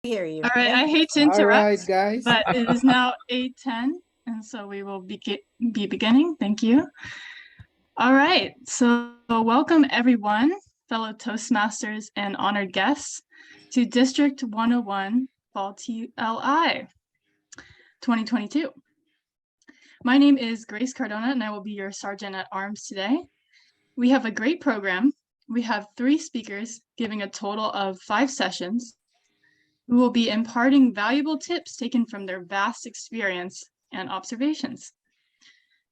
Hear you. All right, I hate to All right, interrupt, guys. but it is now 8:10, and so we will be beginning. Thank you. All right, so welcome everyone, fellow Toastmasters and honored guests, to District 101 Fall TLI 2022. My name is Grace Cardona, and I will be your Sergeant at Arms today. We have a great program. We have 3 speakers giving a total of 5 sessions, who will be imparting valuable tips taken from their vast experience and observations.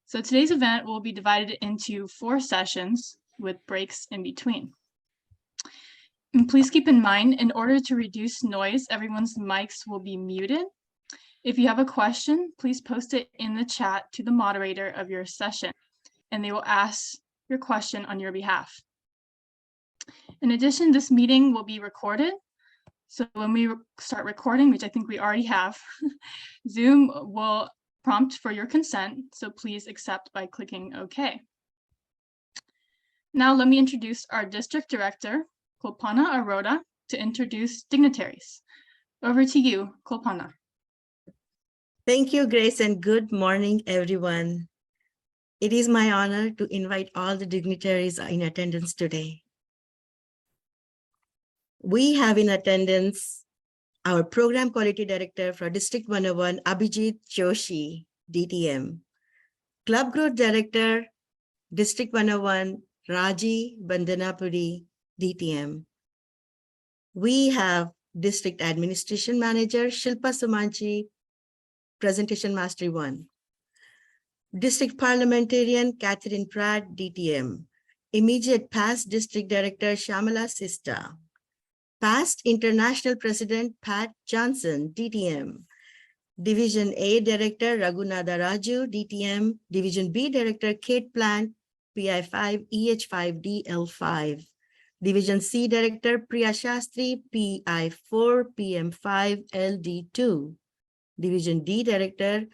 So today's event will be divided into 4 sessions with breaks in between. And please keep in mind, in order to reduce noise, everyone's mics will be muted. If you have a question, please post it in the chat to the moderator of your session, and they will ask your question on your behalf. In addition, this meeting will be recorded. So when we start recording, which I think we already have, Zoom will prompt for your consent, so please accept by clicking OK. Now let me introduce our District Director, Kopana Aroda, to introduce dignitaries. Over to you, Kopana. Thank you, Grace, and good morning, everyone. It is my honor to invite all the dignitaries in attendance today. We have in attendance our Program Quality Director for District 101, Abhijit Joshi, DTM. Club Growth Director, District 101, Raji Bandanapuri, DTM. We have District Administration Manager, Shilpa Sumanchi, Presentation Mastery 1. District Parliamentarian, Catherine Pratt, DTM. Immediate Past District Director, Shamala Sista. Past International President, Pat Johnson, DTM. Division A Director, Raghunatha Raju, DTM. Division B Director, Kate Plant, PI5, EH5, DL5. Division C Director, Priya Shastri, PI4, PM5, LD2. Division D Director,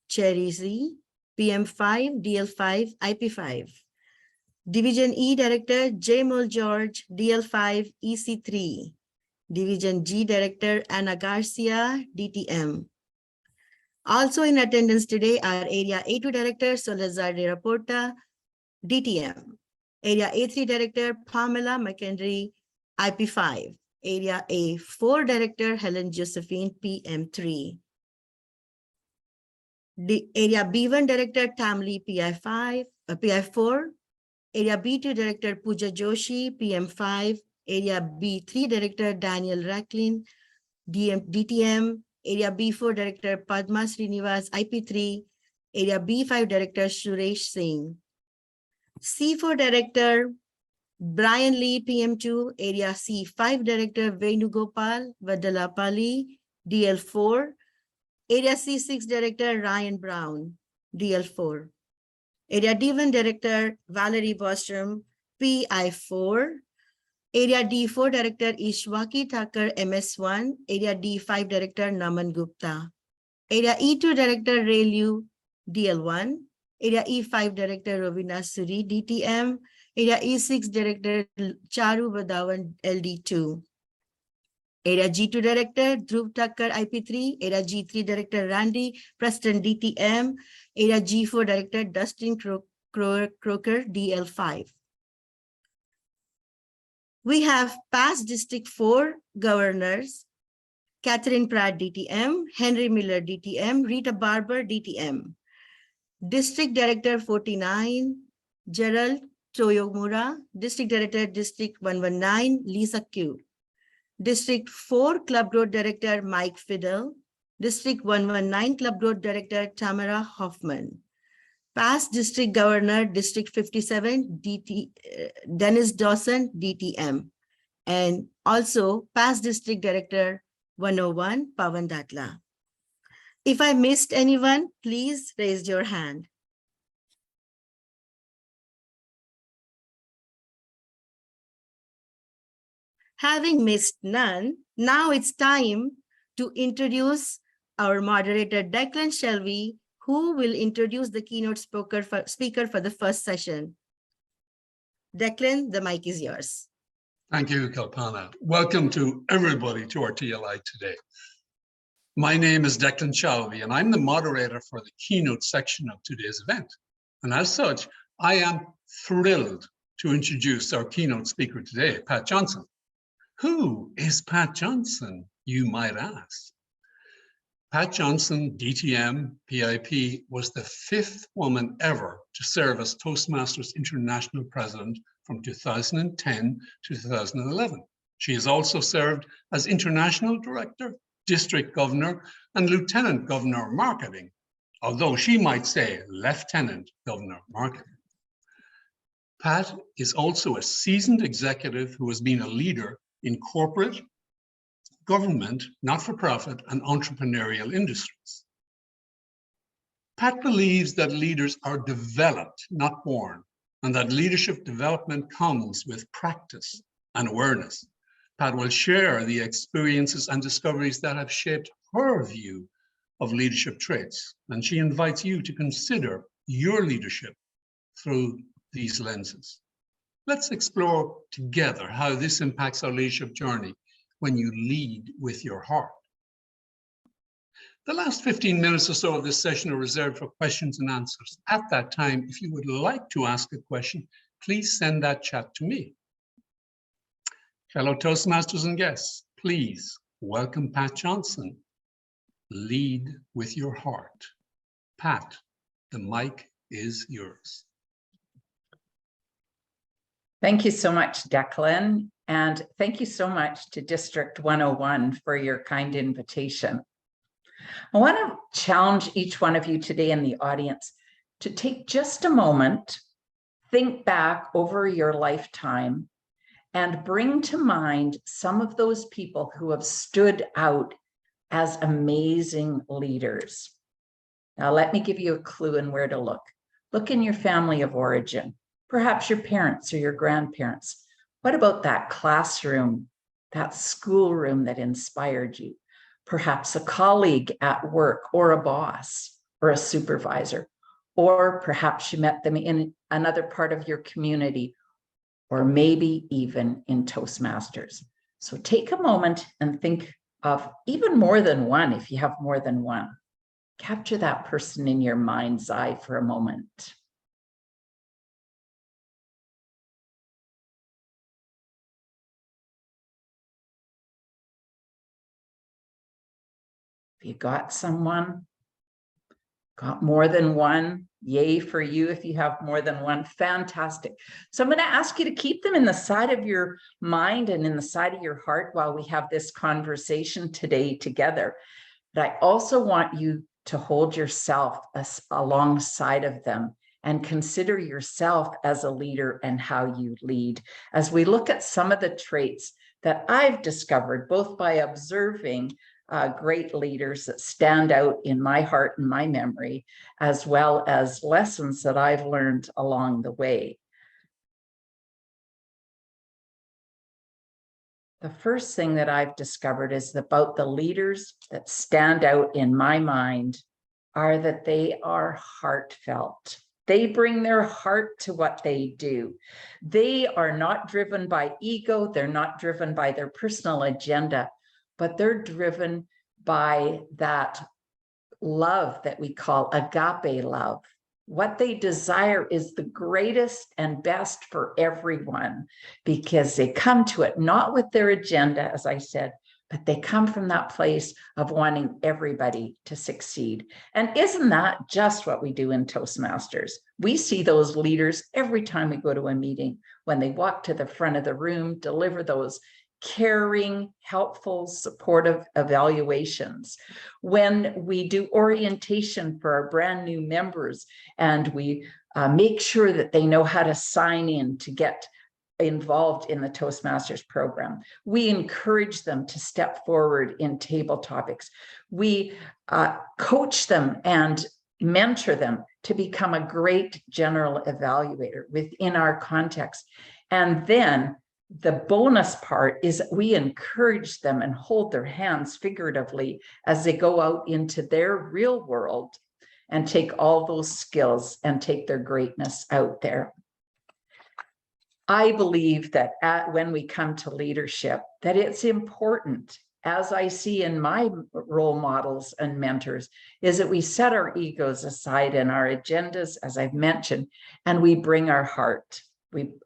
Cherry Z, PM5, DL5, IP5. Division E Director, J. Mul George, DL5, EC3. Division G Director, Anna Garcia, DTM. Also in attendance today are Area A2 Director, Solazar de Raporta, DTM. Area A3 Director, Pamela McHenry, IP5. Area A4 Director, Helen Josephine, PM3. Area B1 Director, Tamli, PI4. Area B2 Director, Pooja Joshi, PM5. Area B3 Director, Daniel Racklin, DTM. Area B4 Director, Padma Srinivas, IP3. Area B5 Director, Suresh Singh. C4 Director, Brian Lee, PM2. Area C5 Director, Venugopal Vadalapalli, DL4. Area C6 Director, Ryan Brown, DL4. Area D1 Director, Valerie Bostrom, PI4. Area D4 Director, Ishwaki Thakur, MS1. Area D5 Director, Naman Gupta. Area E2 Director, Ray Liu, DL1. Area E5 Director, Rovina Suri, DTM. Area E6 Director, Charu Badawan, LD2. Area G2 Director, Dhruv Thakkar, IP3. Area G3 Director, Randy Preston, DTM. Area G4 Director, Dustin Croker, DL5. We have past District 4 Governors, Catherine Pratt, DTM, Henry Miller, DTM, Rita Barber, DTM. District Director 49, Gerald Toyomura. District Director, District 119, Lisa Q. District 4 Club Road Director, Mike Fiddle. District 119 Club Road Director, Tamara Hoffman. Past District Governor, District 57, Dennis Dawson, DTM. And also past District Director, 101, Pawan Datla. If I missed anyone, please raise your hand. Having missed none, now it's time to introduce our moderator, Declan Shelby, who will introduce the keynote speaker for the first session. Declan, the mic is yours. Thank you, Kopana. Welcome to everybody to our TLI today. My name is Declan Shalvey, and I'm the moderator for the keynote section of today's event. And as such, I am thrilled to introduce our keynote speaker today, Pat Johnson. Who is Pat Johnson, you might ask? Pat Johnson, DTM, PIP, was the 5th woman ever to serve as Toastmasters International President from 2010 to 2011. She has also served as International Director, District Governor, and Lieutenant Governor of Marketing, although she might say Lieutenant Governor of Marketing. Pat is also a seasoned executive who has been a leader in corporate, government, not-for-profit, and entrepreneurial industries. Pat believes that leaders are developed, not born, and that leadership development comes with practice and awareness. Pat will share the experiences and discoveries that have shaped her view of leadership traits, and she invites you to consider your leadership through these lenses. Let's explore together how this impacts our leadership journey when you lead with your heart. The last 15 minutes or so of this session are reserved for questions and answers. At that time, if you would like to ask a question, please send that chat to me. Fellow Toastmasters and guests, please welcome Pat Johnson. Lead with your heart. Pat, the mic is yours. Thank you so much, Declan. And thank you so much to District 101 for your kind invitation. I want to challenge each one of you today in the audience to take just a moment, think back over your lifetime, and bring to mind some of those people who have stood out as amazing leaders. Now, let me give you a clue in where to look. Look in your family of origin, perhaps your parents or your grandparents. What about that classroom, that schoolroom that inspired you? Perhaps a colleague at work, or a boss, or a supervisor, or perhaps you met them in another part of your community, or maybe even in Toastmasters. So take a moment and think of even more than one if you have more than one. Capture that person in your mind's eye for a moment. If you got someone, got more than one, yay for you if you have more than one, fantastic. So I'm going to ask you to keep them in the side of your mind and in the side of your heart while we have this conversation today together. But I also want you to hold yourself alongside of them and consider yourself as a leader and how you lead. As we look at some of the traits that I've discovered, both by observing great leaders that stand out in my heart and my memory, as well as lessons that I've learned along the way. The first thing that I've discovered is about the leaders that stand out in my mind are that they are heartfelt. They bring their heart to what they do. They are not driven by ego. They're not driven by their personal agenda, but they're driven by that love that we call agape love. What they desire is the greatest and best for everyone, because they come to it not with their agenda, as I said, but they come from that place of wanting everybody to succeed. And isn't that just what we do in Toastmasters? We see those leaders every time we go to a meeting, when they walk to the front of the room, deliver those caring, helpful, supportive evaluations. When we do orientation for our brand new members and we make sure that they know how to sign in to get involved in the Toastmasters program. We encourage them to step forward in table topics. We coach them and mentor them to become a great general evaluator within our context. And then the bonus part is we encourage them and hold their hands figuratively as they go out into their real world and take all those skills and take their greatness out there. I believe that when we come to leadership, that it's important, as I see in my role models and mentors, is that we set our egos aside and our agendas, as I've mentioned, and we bring our heart.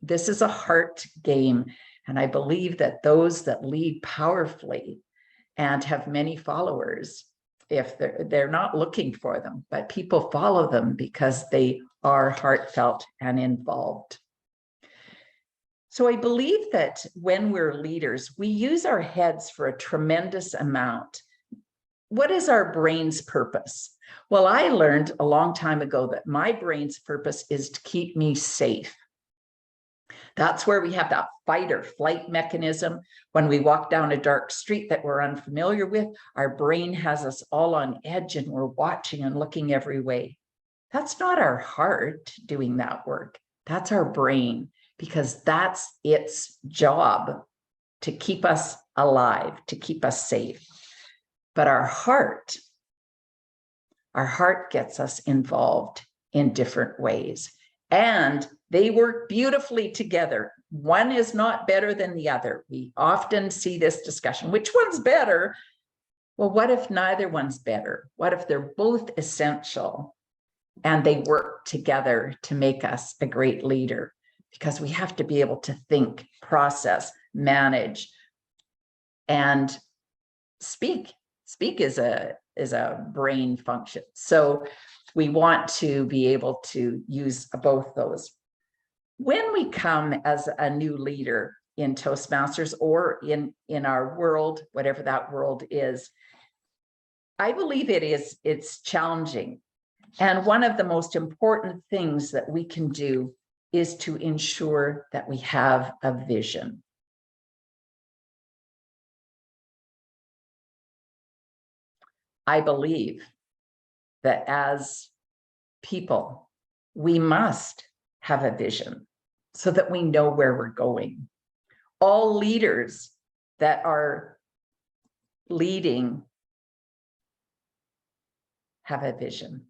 This is a heart game. And I believe that those that lead powerfully and have many followers, if they're not looking for them, but people follow them because they are heartfelt and involved. So I believe that when we're leaders, we use our heads for a tremendous amount. What is our brain's purpose? Well, I learned a long time ago that my brain's purpose is to keep me safe. That's where we have that fight or flight mechanism. When we walk down a dark street that we're unfamiliar with, our brain has us all on edge and we're watching and looking every way. That's not our heart doing that work. That's our brain, because that's its job, to keep us alive, to keep us safe. But our heart gets us involved in different ways. And they work beautifully together. One is not better than the other. We often see this discussion, which one's better? Well, what if neither one's better? What if they're both essential and they work together to make us a great leader? Because we have to be able to think, process, manage, and speak. Speak is a brain function. So we want to be able to use both those. When we come as a new leader in Toastmasters or in our world, whatever that world is, I believe it's challenging. And one of the most important things that we can do is to ensure that we have a vision. I believe that as people, we must have a vision so that we know where we're going. All leaders that are leading have a vision.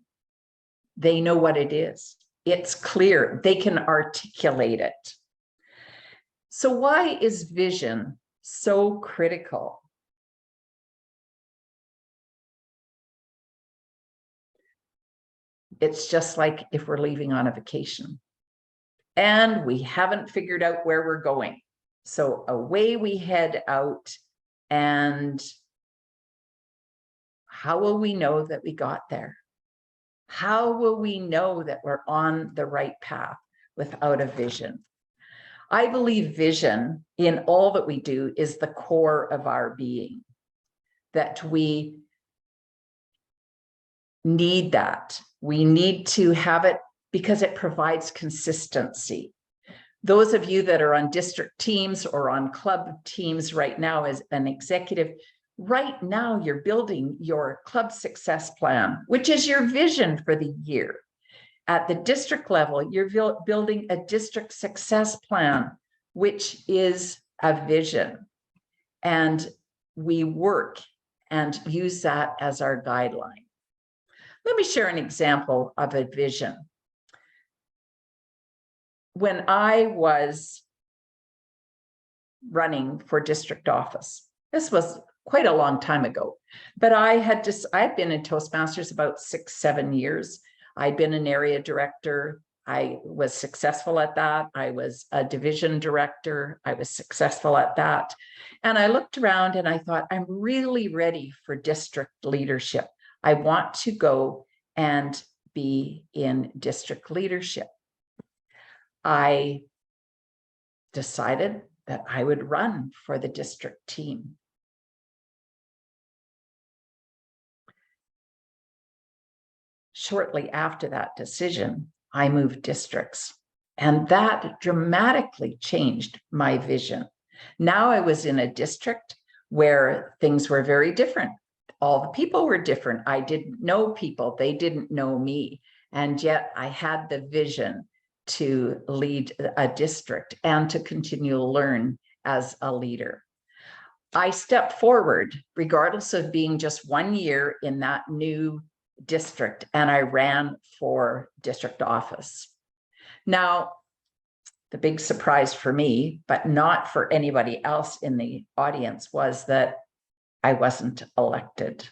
They know what it is. It's clear. They can articulate it. So why is vision so critical? It's just like if we're leaving on a vacation and we haven't figured out where we're going. So away we head out, and how will we know that we got there? How will we know that we're on the right path without a vision? I believe vision in all that we do is the core of our being, that we need that. We need to have it because it provides consistency. Those of you that are on district teams or on club teams right now as an executive, right now you're building your club success plan, which is your vision for the year. At the district level, you're building a district success plan, which is a vision. And we work and use that as our guideline. Let me share an example of a vision. When I was running for district office, this was quite a long time ago, but I'd been in Toastmasters about 6-7 years. I'd been an area director. I was successful at that. I was a division director. I was successful at that. And I looked around and I thought, I'm really ready for district leadership. I want to go and be in district leadership. I decided that I would run for the district team. Shortly after that decision, I moved districts, and that dramatically changed my vision. Now I was in a district where things were very different. All the people were different. I didn't know people. They didn't know me. And yet I had the vision to lead a district and to continue to learn as a leader. I stepped forward, regardless of being just 1 year in that new district, and I ran for district office. Now, the big surprise for me, but not for anybody else in the audience, was that I wasn't elected.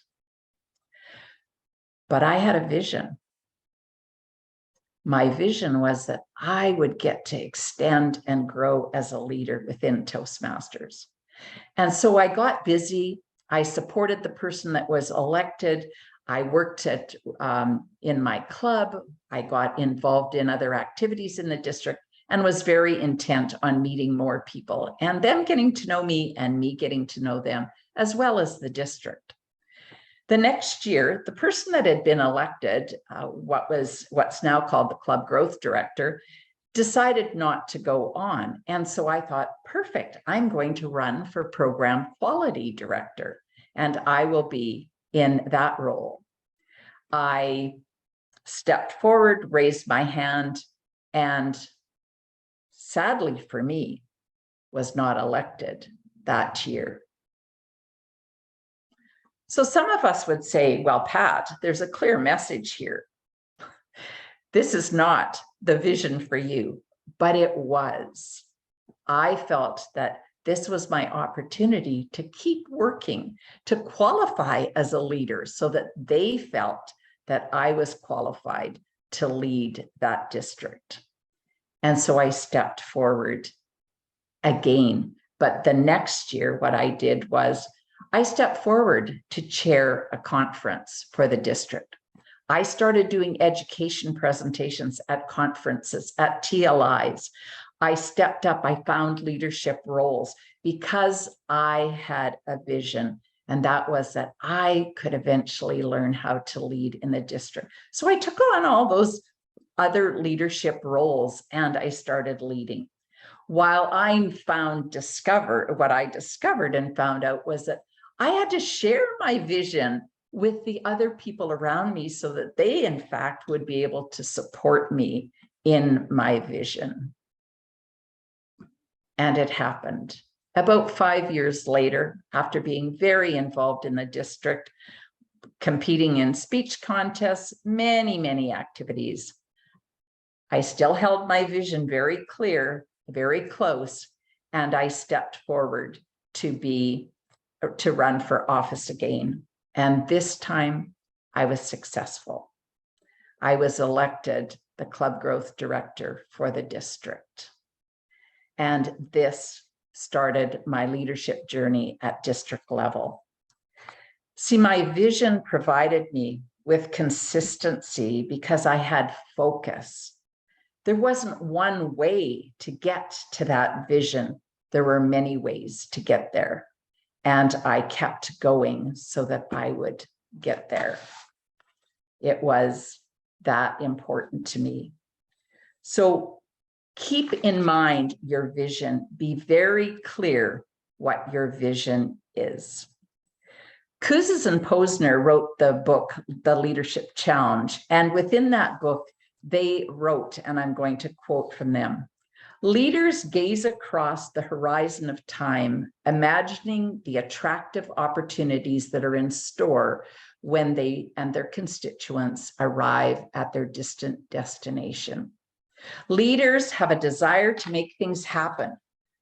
But I had a vision. My vision was that I would get to extend and grow as a leader within Toastmasters. And so I got busy. I supported the person that was elected. I worked in my club. I got involved in other activities in the district and was very intent on meeting more people and them getting to know me and me getting to know them, as well as the district. The next year, the person that had been elected, what's now called the club growth director, decided not to go on. And so I thought, perfect, I'm going to run for program quality director, and I will be in that role. I stepped forward, raised my hand, and sadly for me, was not elected that year. So some of us would say, well, Pat, there's a clear message here. This is not the vision for you, but it was. I felt that this was my opportunity to keep working, to qualify as a leader so that they felt that I was qualified to lead that district. And so I stepped forward again. But the next year, what I did was I stepped forward to chair a conference for the district. I started doing education presentations at conferences, at TLIs. I stepped up, I found leadership roles because I had a vision, and that was that I could eventually learn how to lead in the district. So I took on all those other leadership roles and I started leading. While what I discovered and found out was that I had to share my vision with the other people around me so that they, in fact, would be able to support me in my vision. And it happened. About 5 years later, after being very involved in the district, competing in speech contests, many activities, I still held my vision very clear, very close, and I stepped forward to run for office again. And this time I was successful. I was elected the club growth director for the district. And this started my leadership journey at district level. See, my vision provided me with consistency because I had focus. There wasn't one way to get to that vision. There were many ways to get there. And I kept going so that I would get there. It was that important to me. So keep in mind your vision. Be very clear what your vision is. Kouzes and Posner wrote the book, The Leadership Challenge. And within that book, they wrote, and I'm going to quote from them, "Leaders gaze across the horizon of time, imagining the attractive opportunities that are in store when they and their constituents arrive at their distant destination. Leaders have a desire to make things happen,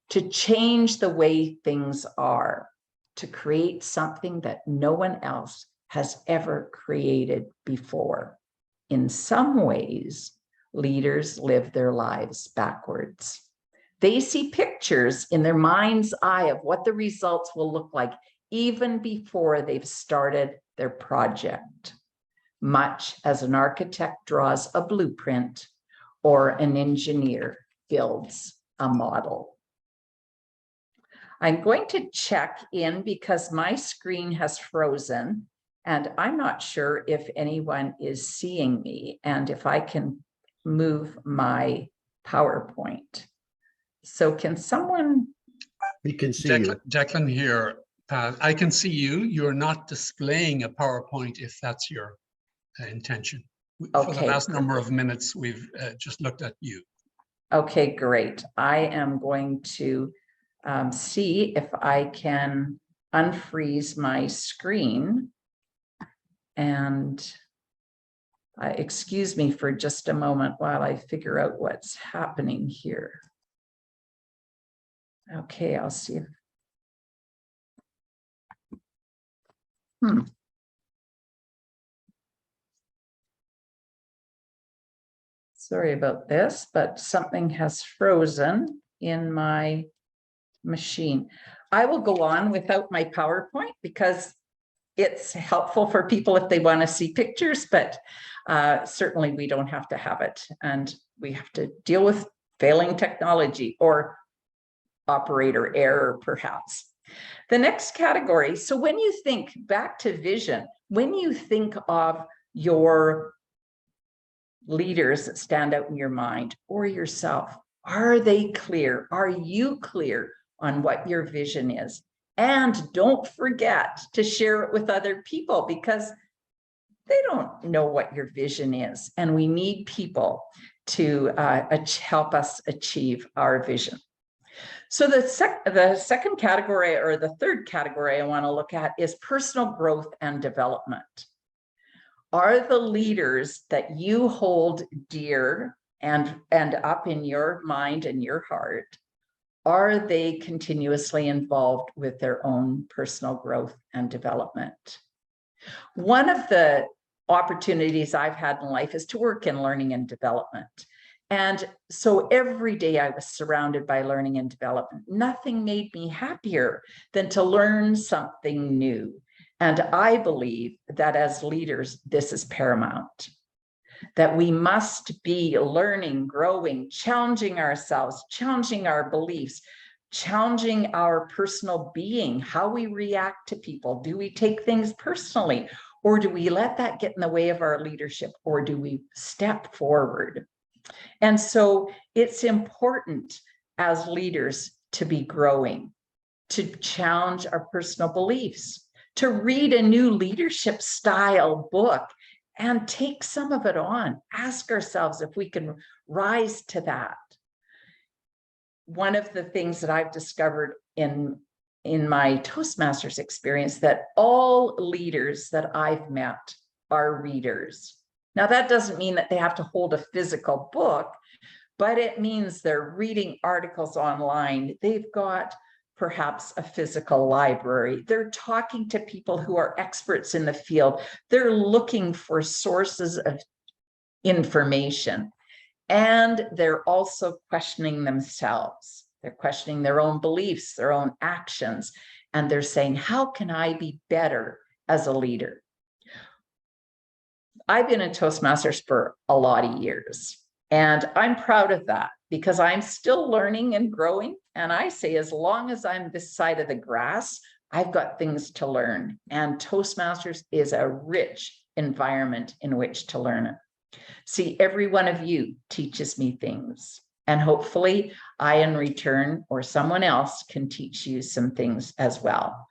to change the way things are, to create something that no one else has ever created before. In some ways, leaders live their lives backwards. They see pictures in their mind's eye of what the results will look like even before they've started their project, much as an architect draws a blueprint or an engineer builds a model." I'm going to check in because my screen has frozen and I'm not sure if anyone is seeing me and if I can move my PowerPoint. So can someone? We can see you. Declan here, Pat. I can see you. You're not displaying a PowerPoint if that's your intention. For the Okay. last number of minutes, we've just looked at you. Okay, great. I am going to see if I can unfreeze my screen. And excuse me for just a moment while I figure out what's happening here. Okay, I'll see. Sorry about this, but something has frozen in my machine. I will go on without my PowerPoint because it's helpful for people if they want to see pictures, but certainly we don't have to have it. And we have to deal with failing technology or operator error, perhaps. The next category. So when you think back to vision, when you think of your leaders that stand out in your mind or yourself, are they clear? Are you clear on what your vision is? And don't forget to share it with other people because they don't know what your vision is. And we need people to help us achieve our vision. So the second category, or the third category I want to look at, is personal growth and development. Are the leaders that you hold dear and up in your mind and your heart, are they continuously involved with their own personal growth and development? One of the opportunities I've had in life is to work in learning and development. And so every day I was surrounded by learning and development. Nothing made me happier than to learn something new. And I believe that as leaders, this is paramount, that we must be learning, growing, challenging ourselves, challenging our beliefs, challenging our personal being, how we react to people. Do we take things personally, or do we let that get in the way of our leadership, or do we step forward? And so it's important as leaders to be growing, to challenge our personal beliefs, to read a new leadership style book and take some of it on. Ask ourselves if we can rise to that. One of the things that I've discovered in my Toastmasters experience, that all leaders that I've met are readers. Now, that doesn't mean that they have to hold a physical book, but it means they're reading articles online. They've got perhaps a physical library. They're talking to people who are experts in the field. They're looking for sources of information. And they're also questioning themselves. They're questioning their own beliefs, their own actions. And they're saying, how can I be better as a leader? I've been in Toastmasters for a lot of years. And I'm proud of that because I'm still learning and growing. And I say, as long as I'm this side of the grass, I've got things to learn. And Toastmasters is a rich environment in which to learn it. See, every one of you teaches me things. And hopefully I, in return, or someone else can teach you some things as well.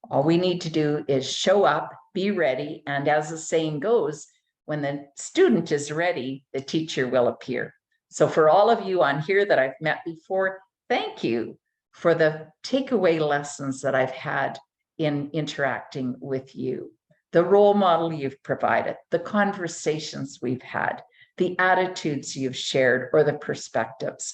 All we need to do is show up, be ready. And as the saying goes, when the student is ready, the teacher will appear. So for all of you on here that I've met before, thank you for the takeaway lessons that I've had in interacting with you. The role model you've provided, the conversations we've had, the attitudes you've shared, or the perspectives.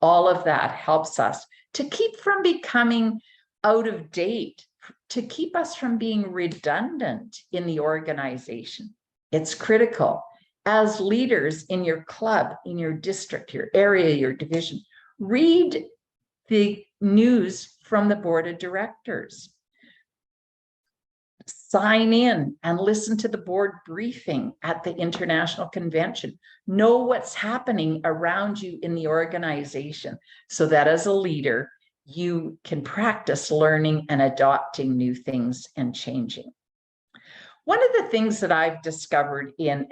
All of that helps us to keep from becoming out of date, to keep us from being redundant in the organization. It's critical. As leaders in your club, in your district, your area, your division, read the news from the board of directors. Sign in and listen to the board briefing at the international convention. Know what's happening around you in the organization so that as a leader, you can practice learning and adopting new things and changing. One of the things that I've discovered in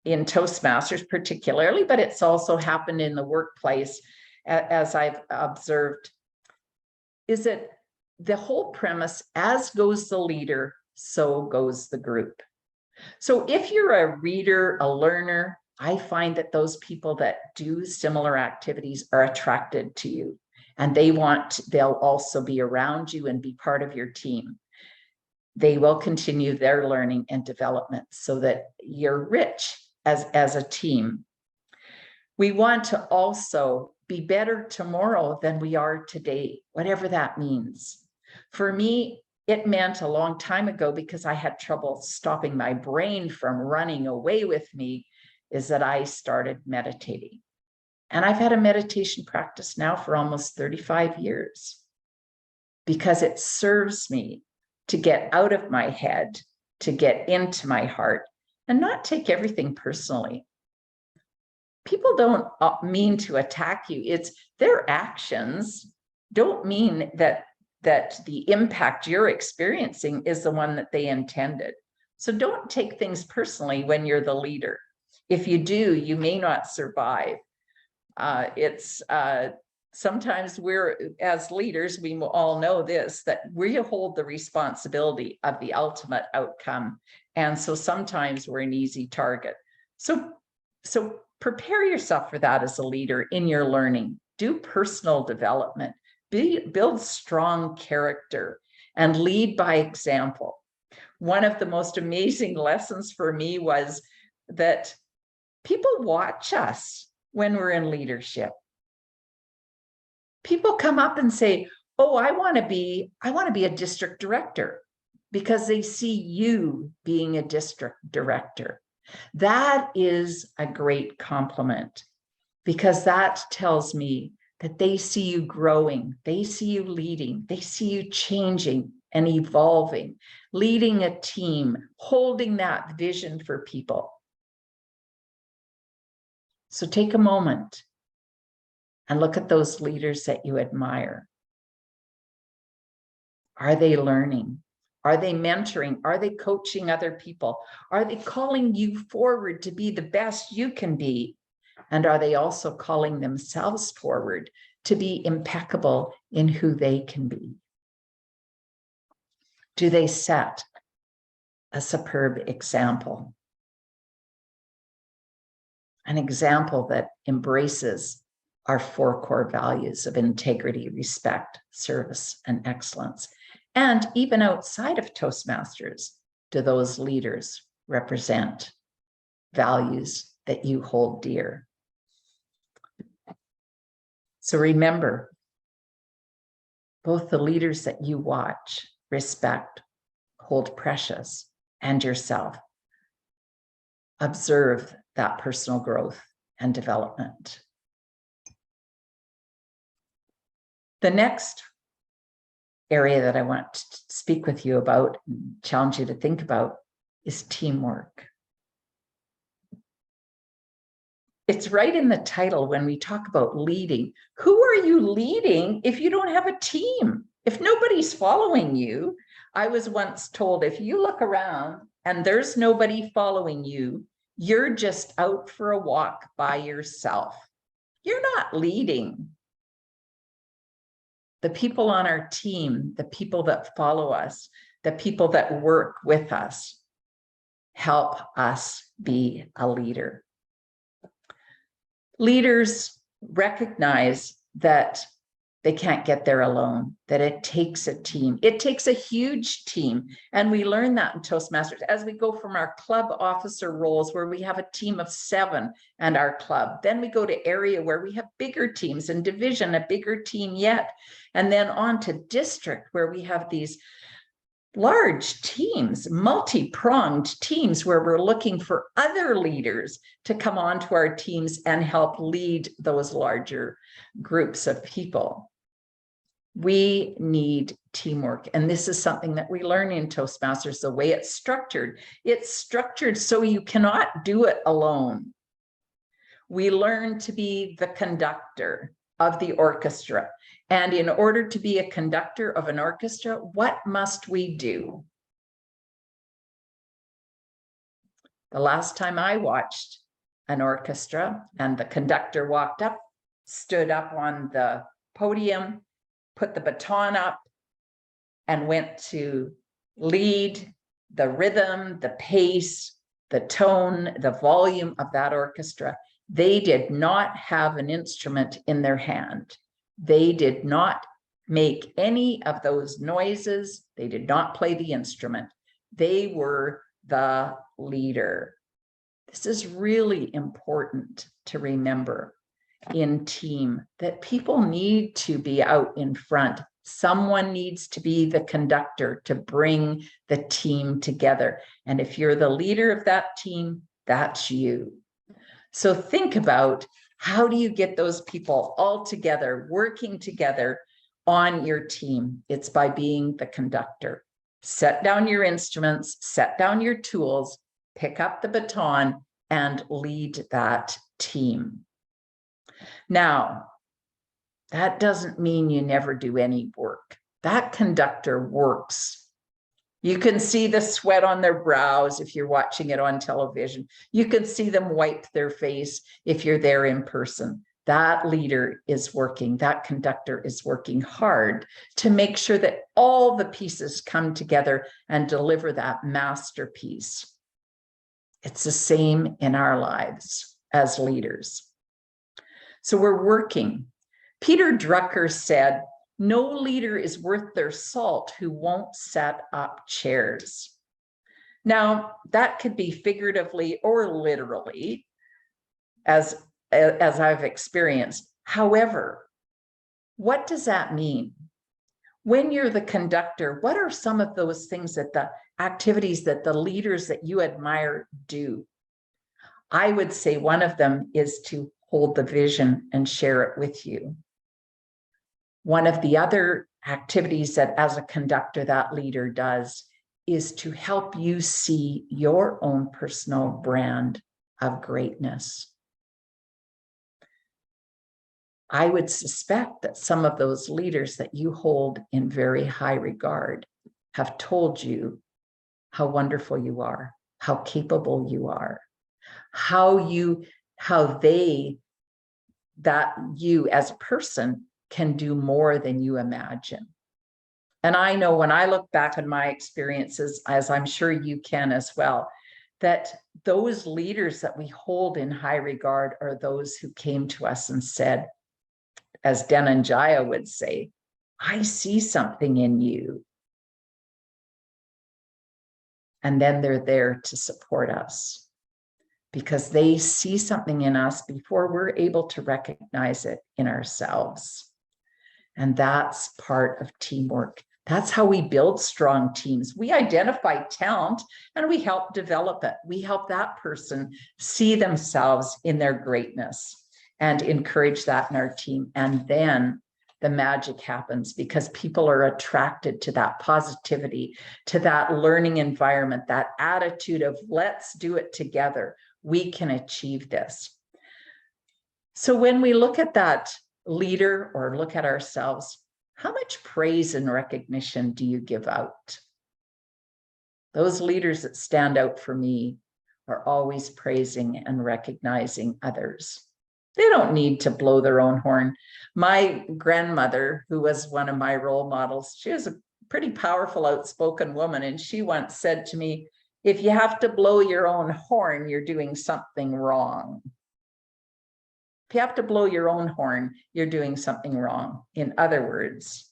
Toastmasters particularly, but it's also happened in the workplace as I've observed, is that the whole premise, as goes the leader, so goes the group. So if you're a reader, a learner, I find that those people that do similar activities are attracted to you, and they'll also be around you and be part of your team. They will continue their learning and development so that you're rich as a team. We want to also be better tomorrow than we are today, whatever that means. For me, it meant a long time ago, because I had trouble stopping my brain from running away with me, is that I started meditating. And I've had a meditation practice now for almost 35 years, because it serves me to get out of my head, to get into my heart, and not take everything personally. People don't mean to attack you. It's their actions don't mean that the impact you're experiencing is the one that they intended. So don't take things personally when you're the leader. If you do, you may not survive. Sometimes as leaders, we all know this, that we hold the responsibility of the ultimate outcome. And so sometimes we're an easy target. So prepare yourself for that as a leader in your learning. Do personal development, build strong character, and lead by example. One of the most amazing lessons for me was that people watch us when we're in leadership. People come up and say, oh, I want to be a district director, because they see you being a district director. That is a great compliment, because that tells me that they see you growing, they see you leading, they see you changing and evolving, leading a team, holding that vision for people. So take a moment and look at those leaders that you admire. Are they learning? Are they mentoring? Are they coaching other people? Are they calling you forward to be the best you can be? And are they also calling themselves forward to be impeccable in who they can be? Do they set a superb example? An example that embraces our 4 core values of integrity, respect, service, and excellence. And even outside of Toastmasters, do those leaders represent values that you hold dear? So remember, both the leaders that you watch, respect, hold precious, and yourself, observe that personal growth and development. The next area that I want to speak with you about and challenge you to think about is teamwork. It's right in the title when we talk about leading. Who are you leading if you don't have a team? If nobody's following you? I was once told, if you look around and there's nobody following you, you're just out for a walk by yourself. You're not leading. The people on our team, the people that follow us, the people that work with us, help us be a leader. Leaders recognize that they can't get there alone, that it takes a team. It takes a huge team. And we learn that in Toastmasters as we go from our club officer roles, where we have a team of 7 and our club. Then we go to area where we have bigger teams, and division, a bigger team yet. And then on to district, where we have these large teams, multi-pronged teams, where we're looking for other leaders to come onto our teams and help lead those larger groups of people. We need teamwork. And this is something that we learn in Toastmasters, the way it's structured. It's structured so you cannot do it alone. We learn to be the conductor of the orchestra. And in order to be a conductor of an orchestra, what must we do? The last time I watched an orchestra and the conductor walked up, stood up on the podium, put the baton up, and went to lead the rhythm, the pace, the tone, the volume of that orchestra. They did not have an instrument in their hand. They did not make any of those noises. They did not play the instrument. They were the leader. This is really important to remember. in team, that people need to be out in front. Someone needs to be the conductor to bring the team together. And if you're the leader of that team, that's you. So think about, how do you get those people all together, working together on your team? It's by being the conductor. Set down your instruments, set down your tools, pick up the baton, and lead that team. Now, that doesn't mean you never do any work. That conductor works. You can see the sweat on their brows if you're watching it on television. You can see them wipe their face if you're there in person. That leader is working, that conductor is working hard to make sure that all the pieces come together and deliver that masterpiece. It's the same in our lives as leaders. So we're working. Peter Drucker said, "No leader is worth their salt who won't set up chairs." Now, that could be figuratively or literally, as I've experienced. However, what does that mean? When you're the conductor, what are some of those things, that the activities that the leaders that you admire do? I would say one of them is to hold the vision and share it with you. One of the other activities that as a conductor that leader does is to help you see your own personal brand of greatness. I would suspect that some of those leaders that you hold in very high regard have told you how wonderful you are, how capable you are, that you as a person can do more than you imagine. And I know when I look back on my experiences, as I'm sure you can as well, that those leaders that we hold in high regard are those who came to us and said, as Dhananjaya would say, "I see something in you." And then they're there to support us because they see something in us before we're able to recognize it in ourselves. And that's part of teamwork. That's how we build strong teams. We identify talent and we help develop it. We help that person see themselves in their greatness and encourage that in our team. And then the magic happens because people are attracted to that positivity, to that learning environment, that attitude of let's do it together. We can achieve this. So when we look at that leader or look at ourselves, how much praise and recognition do you give out? Those leaders that stand out for me are always praising and recognizing others. They don't need to blow their own horn. My grandmother, who was one of my role models, she was a pretty powerful, outspoken woman. And she once said to me, "If you have to blow your own horn, you're doing something wrong." If you have to blow your own horn, you're doing something wrong. In other words,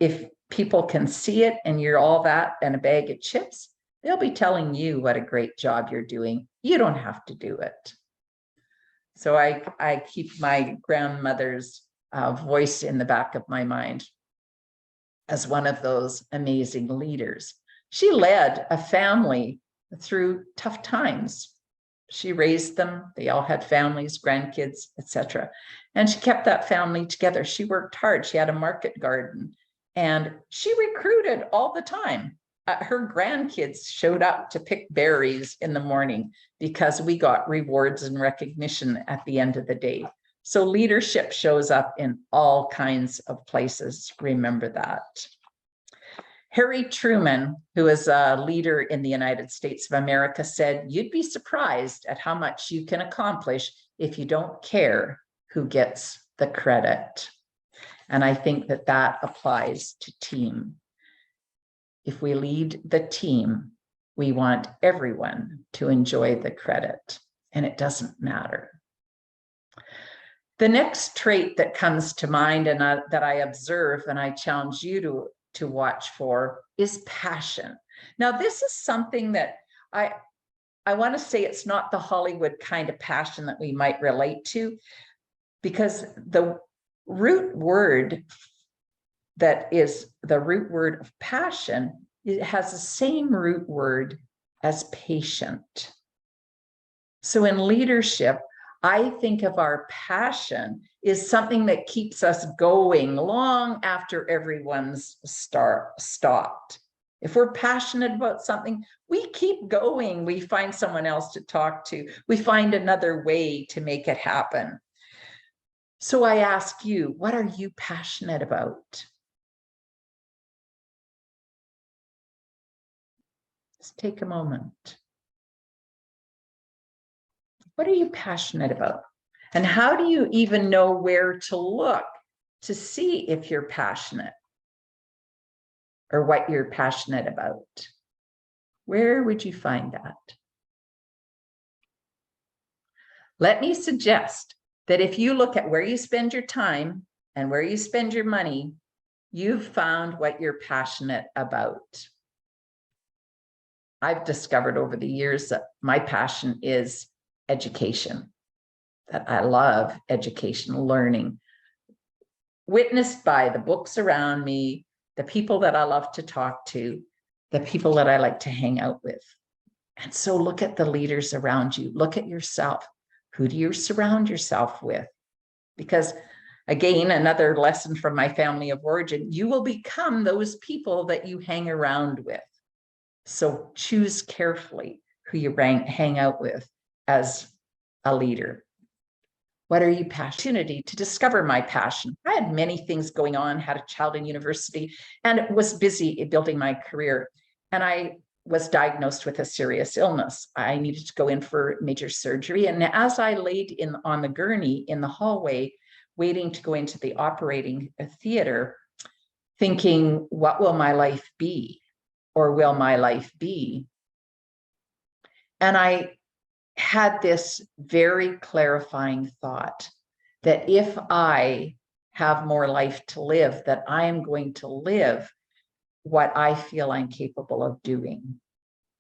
if people can see it and you're all that and a bag of chips, they'll be telling you what a great job you're doing. You don't have to do it. So I keep my grandmother's voice in the back of my mind as one of those amazing leaders. She led a family through tough times. She raised them. They all had families, grandkids, etc. And she kept that family together. She worked hard. She had a market garden and she recruited all the time. Her grandkids showed up to pick berries in the morning because we got rewards and recognition at the end of the day. So leadership shows up in all kinds of places. Remember that. Harry Truman, who is a leader in the United States of America, said, "You'd be surprised at how much you can accomplish if you don't care who gets the credit." And I think that that applies to team. If we lead the team, we want everyone to enjoy the credit, and it doesn't matter. The next trait that comes to mind and that I observe and I challenge you to watch for is passion. Now, this is something that I want to say it's not the Hollywood kind of passion that we might relate to, because the root word that is the root word of passion, it has the same root word as patient. So in leadership, I think of our passion is something that keeps us going long after everyone's stopped. If we're passionate about something, we keep going. We find someone else to talk to. We find another way to make it happen. So I ask you, what are you passionate about? Just take a moment. What are you passionate about? And how do you even know where to look to see if you're passionate or what you're passionate about? Where would you find that? Let me suggest that if you look at where you spend your time and where you spend your money, you've found what you're passionate about. I've discovered over the years that my passion is education, that I love education, learning, witnessed by the books around me, the people that I love to talk to, the people that I like to hang out with. And so look at the leaders around you. Look at yourself. Who do you surround yourself with? Because again, another lesson from my family of origin, you will become those people that you hang around with. So choose carefully who you hang out with as a leader. What are you passionate to discover my passion? I had many things going on, had a child in university, and was busy building my career. And I was diagnosed with a serious illness. I needed to go in for major surgery. And as I laid on the gurney in the hallway, waiting to go into the operating theater, thinking, what will my life be? Or will my life be? And I had this very clarifying thought that if I have more life to live, that I am going to live what I feel I'm capable of doing.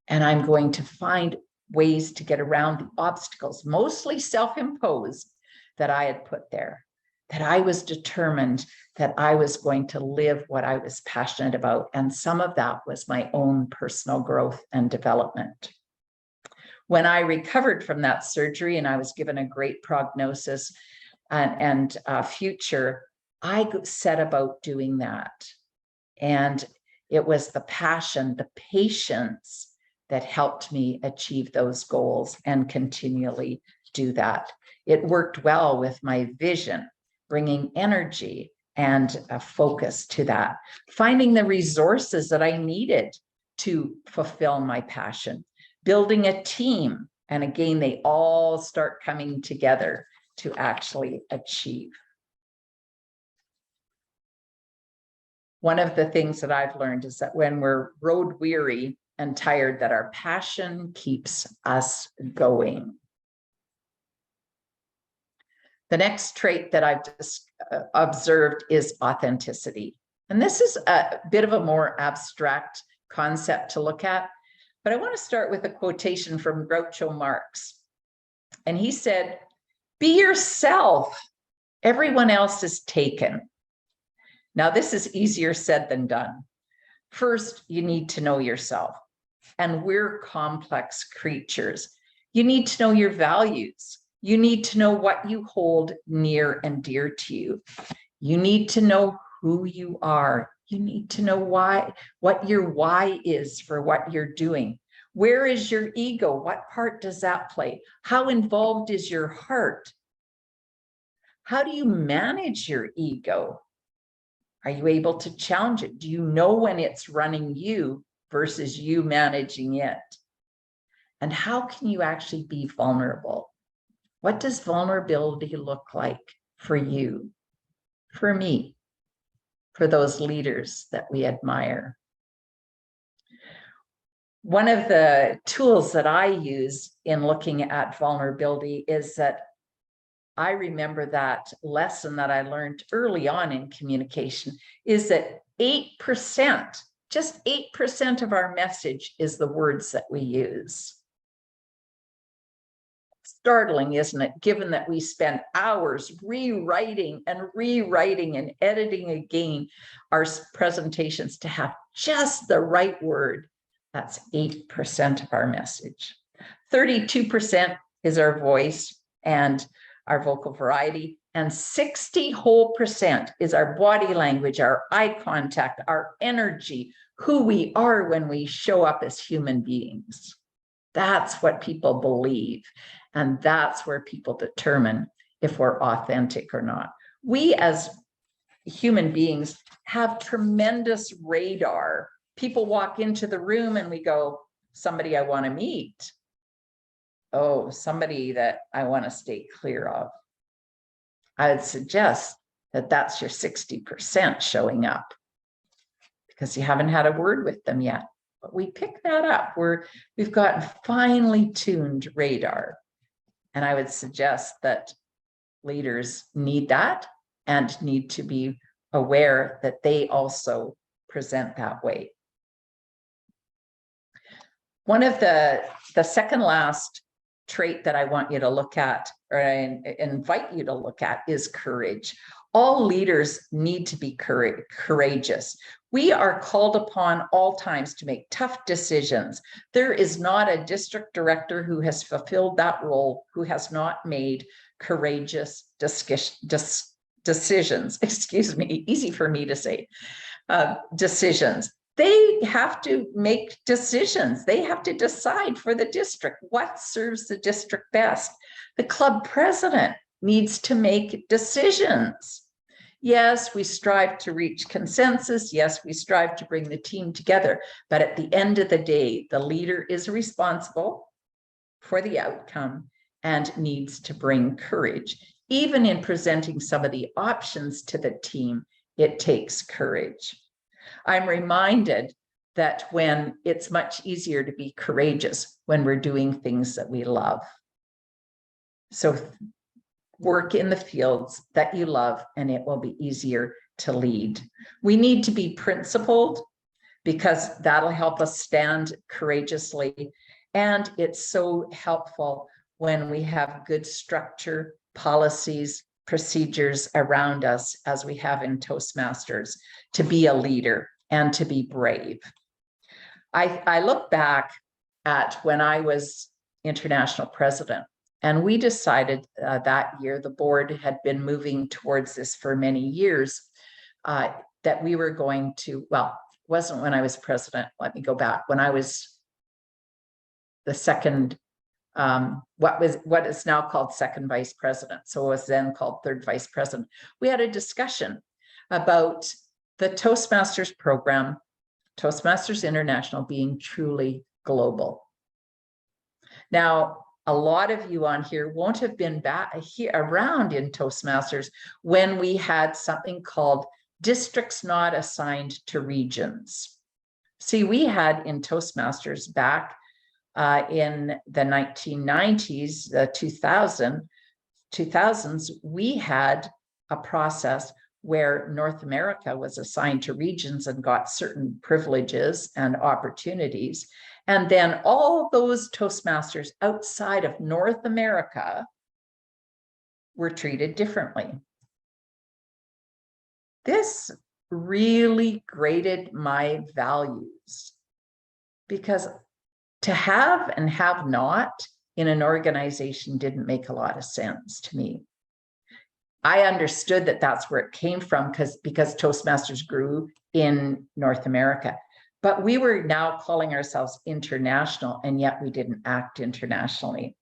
And I'm going to find ways to get around the obstacles, mostly self-imposed, that I had put there, that I was determined that I was going to live what I was passionate about. And some of that was my own personal growth and development. When I recovered from that surgery and I was given a great prognosis and future, I set about doing that. And it was the passion, the patience that helped me achieve those goals and continually do that. It worked well with my vision, bringing energy and a focus to that, finding the resources that I needed to fulfill my passion, building a team. And again, they all start coming together to actually achieve. One of the things that I've learned is that when we're road weary and tired, that our passion keeps us going. The next trait that I've just observed is authenticity. And this is a bit of a more abstract concept to look at, but I want to start with a quotation from Groucho Marx. And he said, "Be yourself. Everyone else is taken." Now, this is easier said than done. First, you need to know yourself. And we're complex creatures. You need to know your values. You need to know what you hold near and dear to you. You need to know who you are. You need to know why, what your why is for what you're doing. Where is your ego? What part does that play? How involved is your heart? How do you manage your ego? Are you able to challenge it? Do you know when it's running you versus you managing it? And how can you actually be vulnerable? What does vulnerability look like for you, for me, for those leaders that we admire? One of the tools that I use in looking at vulnerability is that I remember that lesson that I learned early on in communication is that 8%, just 8% of our message is the words that we use. startling, isn't it? Given that we spend hours rewriting and editing again our presentations to have just the right word. That's 8% of our message. 32% is our voice and our vocal variety, and 60% is our body language, our eye contact, our energy, who we are when we show up as human beings. That's what people believe, and that's where people determine if we're authentic or not. We as human beings have tremendous radar. People walk into the room and we go, somebody I want to meet. Oh, somebody that I want to stay clear of. I would suggest that that's your 60% showing up because you haven't had a word with them yet. But we pick that up. We've got finely tuned radar. And I would suggest that leaders need that and need to be aware that they also present that way. One of the second last trait that I want you to look at, or I invite you to look at, is courage. All leaders need to be courageous. We are called upon all times to make tough decisions. There is not a district director who has fulfilled that role who has not made courageous decisions. Excuse me, easy for me to say, decisions. They have to make decisions. They have to decide for the district what serves the district best. The club president needs to make decisions. Yes, we strive to reach consensus. Yes, we strive to bring the team together. But at the end of the day, the leader is responsible for the outcome and needs to bring courage. Even in presenting some of the options to the team, it takes courage. I'm reminded that when it's much easier to be courageous when we're doing things that we love. So work in the fields that you love, and it will be easier to lead. We need to be principled because that'll help us stand courageously. And it's so helpful when we have good structure, policies, procedures around us, as we have in Toastmasters, to be a leader and to be brave. I look back at when I was international president, and we decided that year, the board had been moving towards this for many years, that we were going to, well, it wasn't when I was president, let me go back, when I was the second, what is now called second vice president, so it was then called third vice president. We had a discussion about the Toastmasters program, Toastmasters International, being truly global. Now, a lot of you on here won't have been around in Toastmasters when we had something called districts not assigned to regions. See, we had in Toastmasters back in the 1990s, the 2000s, we had a process where North America was assigned to regions and got certain privileges and opportunities. And then all those Toastmasters outside of North America were treated differently. This really grated my values, because to have and have not in an organization didn't make a lot of sense to me. I understood that that's where it came from because Toastmasters grew in North America. But we were now calling ourselves international, and yet we didn't act internationally.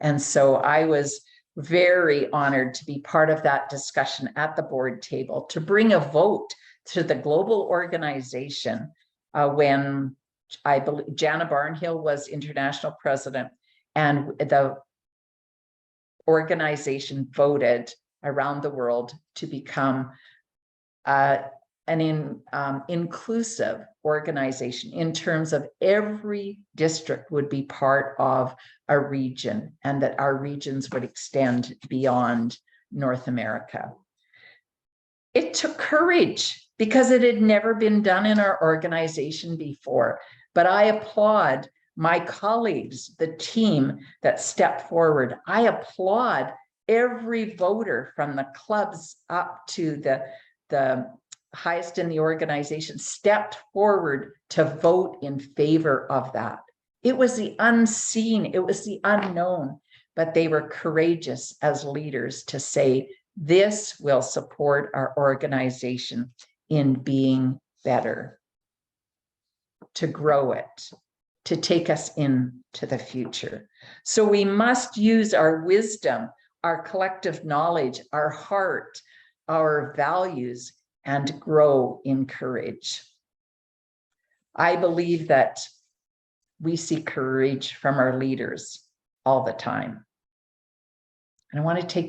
And so I was very honored to be part of that discussion at the board table, to bring a vote to the global organization when I believe Jana Barnhill was international president, and the organization voted around the world to become an inclusive organization in terms of every district would be part of a region, and that our regions would extend beyond North America. It took courage because it had never been done in our organization before, but I applaud my colleagues, the team that stepped forward. I applaud every voter from the clubs up to the highest in the organization stepped forward to vote in favor of that. It was the unseen, it was the unknown, but they were courageous as leaders to say, this will support our organization in being better, to grow it, to take us into the future. So we must use our wisdom, our collective knowledge, our heart, our values, and grow in courage. I believe that we see courage from our leaders all the time. And I want to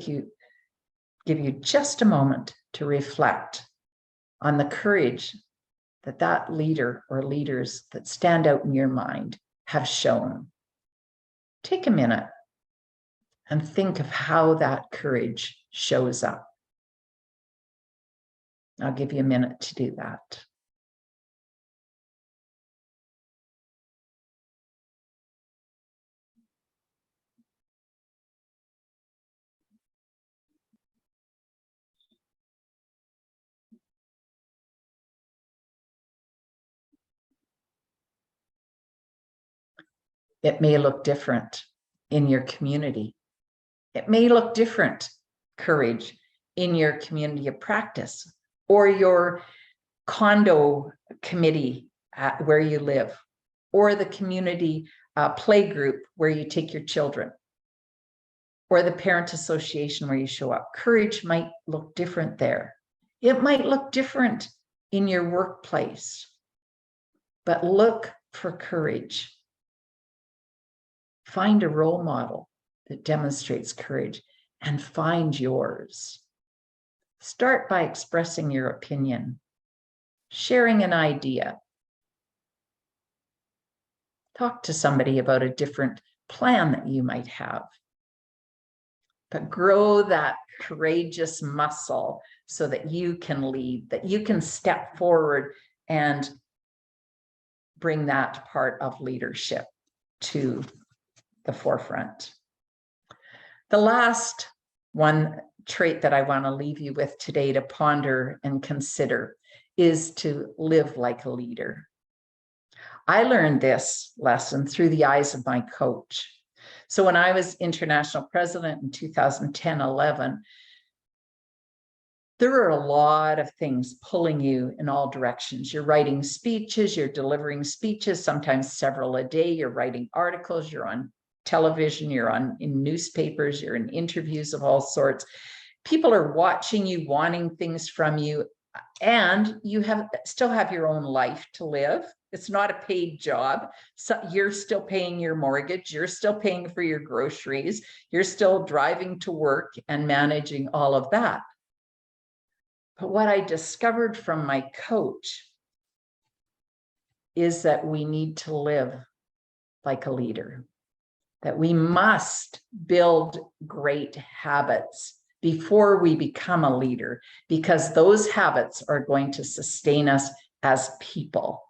give you just a moment to reflect on the courage that that leader or leaders that stand out in your mind have shown. Take a minute and think of how that courage shows up. I'll give you a minute to do that. It may look different in your community. It may look different, courage, in your community of practice or your condo committee where you live, or the community play group where you take your children, or the parent association where you show up. Courage might look different there. It might look different in your workplace, but look for courage. Find a role model that demonstrates courage and find yours. Start by expressing your opinion, sharing an idea. Talk to somebody about a different plan that you might have. But grow that courageous muscle so that you can lead, that you can step forward and bring that part of leadership to the forefront. The last one trait that I want to leave you with today to ponder and consider is to live like a leader. I learned this lesson through the eyes of my coach. So when I was international president in 2010-11, there are a lot of things pulling you in all directions. You're writing speeches, you're delivering speeches, sometimes several a day, you're writing articles, you're on television, you're in newspapers, you're in interviews of all sorts. People are watching you, wanting things from you, and you still have your own life to live. It's not a paid job. So you're still paying your mortgage, you're still paying for your groceries, you're still driving to work and managing all of that. But what I discovered from my coach is that we need to live like a leader, that we must build great habits before we become a leader, because those habits are going to sustain us as people.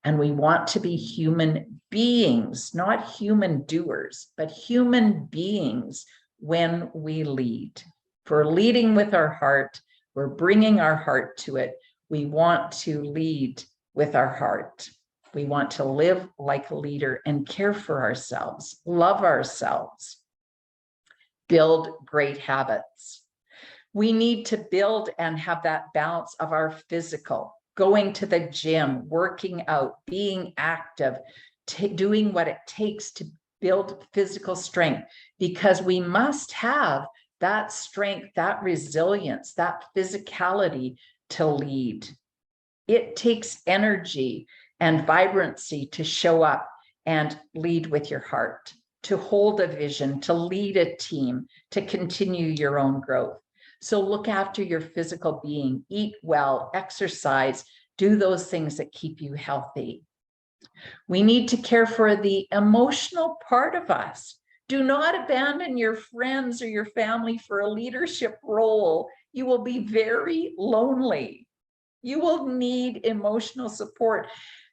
And we want to be human beings, not human doers, but human beings when we lead. If we're leading with our heart, we're bringing our heart to it. We want to lead with our heart. We want to live like a leader and care for ourselves, love ourselves, build great habits. We need to build and have that balance of our physical, going to the gym, working out, being active, doing what it takes to build physical strength, because we must have that strength, that resilience, that physicality to lead. It takes energy and vibrancy to show up and lead with your heart, to hold a vision, to lead a team, to continue your own growth. So look after your physical being, eat well, exercise, do those things that keep you healthy. We need to care for the emotional part of us. Do not abandon your friends or your family for a leadership role. You will be very lonely. You will need emotional support.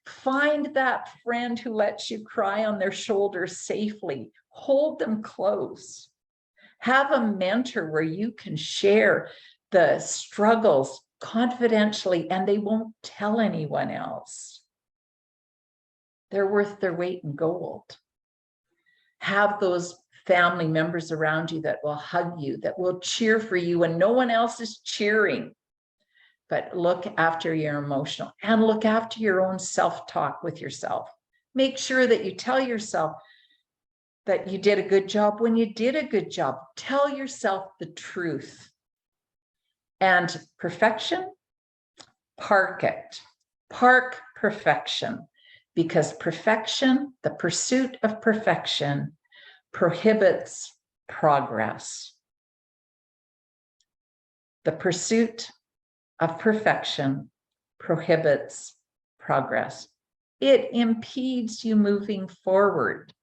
Find that friend who lets you cry on their shoulder safely. Hold them close. Have a mentor where you can share the struggles confidentially and they won't tell anyone else. They're worth their weight in gold. Have those family members around you that will hug you, that will cheer for you when no one else is cheering. But look after your emotional and look after your own self-talk with yourself. Make sure that you tell yourself that you did a good job when you did a good job. Tell yourself the truth. And perfection, park it. Park perfection. Because perfection, the pursuit of perfection, prohibits progress. The pursuit of perfection prohibits progress. It impedes you moving forward.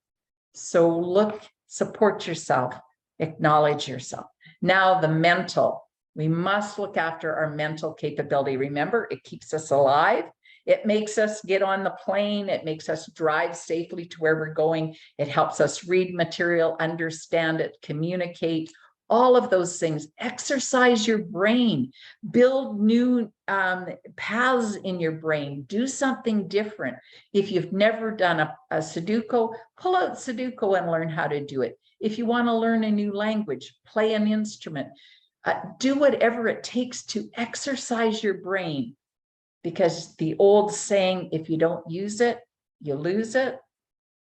So look, support yourself, acknowledge yourself. Now the mental, we must look after our mental capability. Remember, it keeps us alive. It makes us get on the plane. It makes us drive safely to where we're going. It helps us read material, understand it, communicate, all of those things. Exercise your brain, build new paths in your brain, do something different. If you've never done a Sudoku, pull out Sudoku and learn how to do it. If you want to learn a new language, play an instrument, do whatever it takes to exercise your brain. Because the old saying, if you don't use it, you lose it.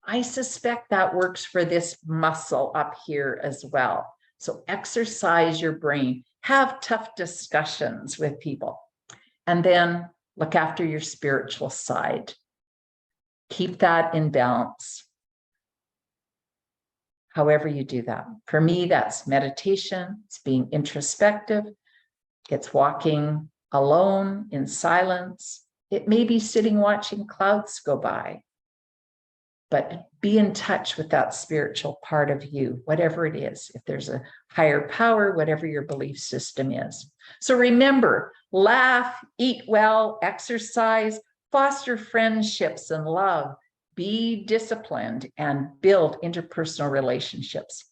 I suspect that works for this muscle up here as well. So exercise your brain, have tough discussions with people, and then look after your spiritual side. Keep that in balance. However you do that. For me, that's meditation. It's being introspective. It's walking alone in silence. It may be sitting watching clouds go by, but be in touch with that spiritual part of you, whatever it is. If there's a higher power, whatever your belief system is. So remember, laugh, eat well, exercise, foster friendships and love, be disciplined, and build interpersonal relationships.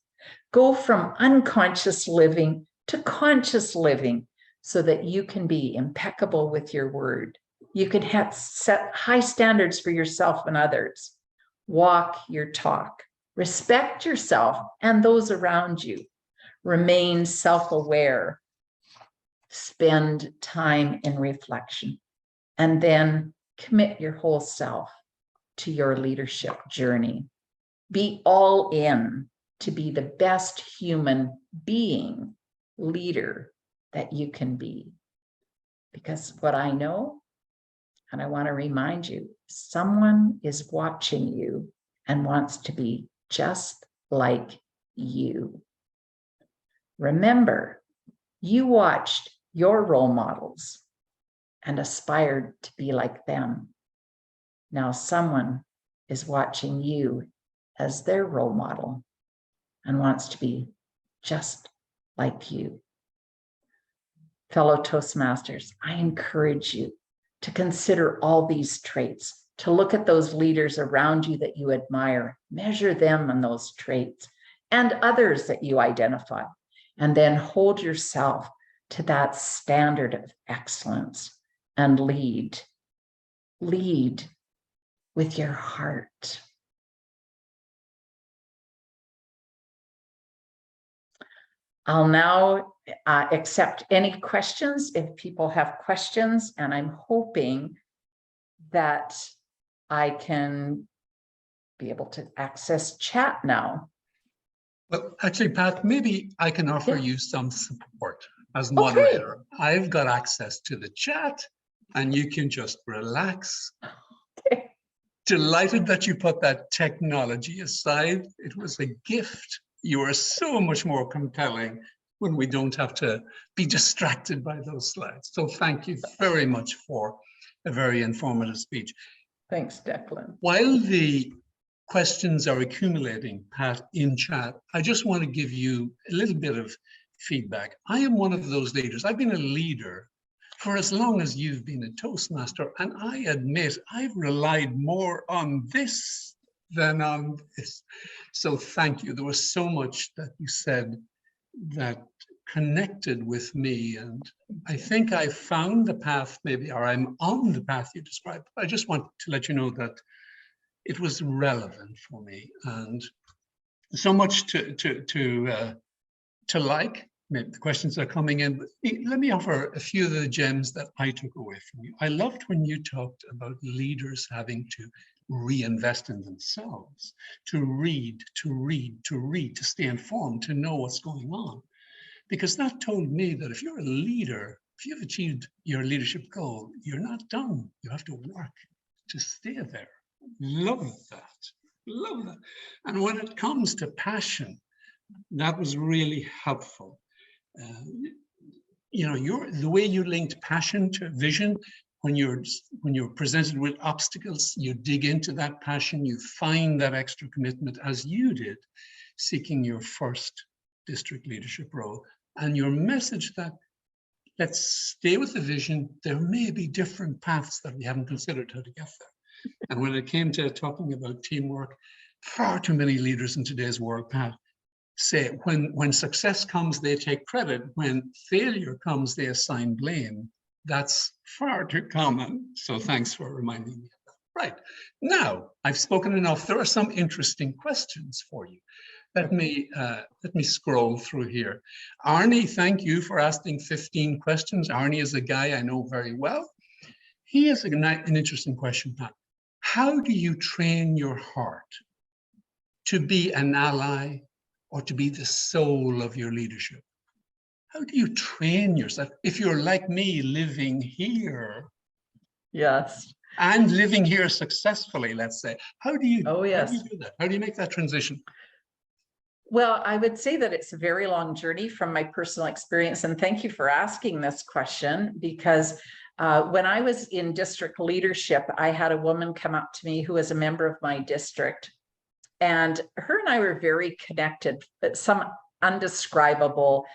Go from unconscious living to conscious living, so that you can be impeccable with your word. You can set high standards for yourself and others. Walk your talk. Respect yourself and those around you. Remain self-aware. Spend time in reflection. And then commit your whole self to your leadership journey. Be all in to be the best human being, leader, that you can be. Because what I know, and I want to remind you, someone is watching you and wants to be just like you. Remember, you watched your role models and aspired to be like them. Now someone is watching you as their role model and wants to be just like you. Fellow Toastmasters, I encourage you to consider all these traits, to look at those leaders around you that you admire, measure them on those traits and others that you identify, and then hold yourself to that standard of excellence and lead with your heart. I'll now accept any questions if people have questions, and I'm hoping that I can be able to access chat now. Well, actually, Pat, maybe I can offer Yeah. you some support as moderator. I've got access to the chat and you can just relax. Okay. Delighted that you put that technology aside. It was a gift. You are so much more compelling when we don't have to be distracted by those slides. So thank you very much for a very informative speech. Thanks, Declan. While the questions are accumulating, Pat, in chat, I just want to give you a little bit of feedback. I am one of those leaders. I've been a leader for as long as you've been a Toastmaster. And I admit I've relied more on this than on this. So thank you. There was so much that you said that connected with me. And I think I found the path maybe, or I'm on the path you described. I just want to let you know that it was relevant for me, and so much to like. Maybe the questions are coming in, but let me offer a few of the gems that I took away from you. I loved when you talked about leaders having to reinvest in themselves, to read, to stay informed, to know what's going on. Because that told me that if you're a leader, if you've achieved your leadership goal, you're not done. You have to work to stay there. Love that. Love that. And when it comes to passion, that was really helpful. You know, the way you linked passion to vision, when you're presented with obstacles, you dig into that passion, you find that extra commitment, as you did, seeking your first district leadership role. And your message that let's stay with the vision, there may be different paths that we haven't considered how to get there. And when it came to talking about teamwork, far too many leaders in today's world, Pat, say when success comes, they take credit. When failure comes, they assign blame. That's far too common. So thanks for reminding me of that. Right. Now, I've spoken enough. There are some interesting questions for you. Let me scroll through here. Arnie, thank you for asking 15 questions. Arnie is a guy I know very well. He has an interesting question, Pat. How do you train your heart to be an ally or to be the soul of your leadership? How do you train yourself? If you're like me, living here. Yes. And living here successfully, let's say. How do you, Oh, yes. how do you do that? How do you make that transition? Well, I would say that it's a very long journey from my personal experience. And thank you for asking this question, because when I was in district leadership, I had a woman come up to me who was a member of my district. And her and I were very connected, but some undescribable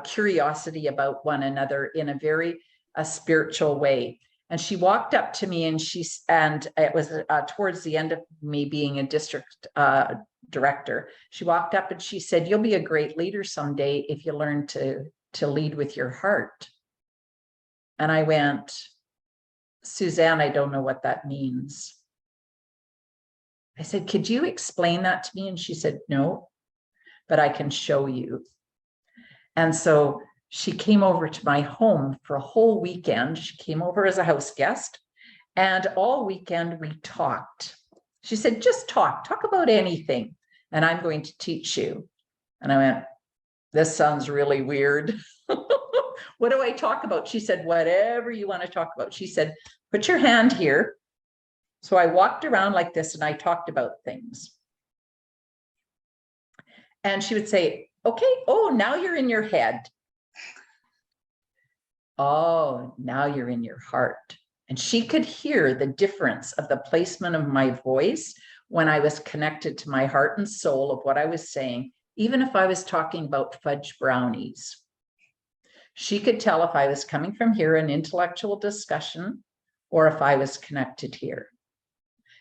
curiosity about one another in a very spiritual way. And she walked up to me and it was towards the end of me being a district director. She walked up and she said, "You'll be a great leader someday if you learn to lead with your heart." And I went, "Suzanne, I don't know what that means." I said, "Could you explain that to me?" And she said, "No, but I can show you." And so she came over to my home for a whole weekend. She came over as a house guest, and all weekend we talked. She said, "Just talk about anything, and I'm going to teach you." And I went, "This sounds really weird." "What do I talk about?" She said, "Whatever you want to talk about." She said, "Put your hand here." So I walked around like this and I talked about things. And she would say, "Okay, oh, now you're in your head. Oh, now you're in your heart." And she could hear the difference of the placement of my voice when I was connected to my heart and soul of what I was saying, even if I was talking about fudge brownies. She could tell if I was coming from here, an intellectual discussion, or if I was connected here.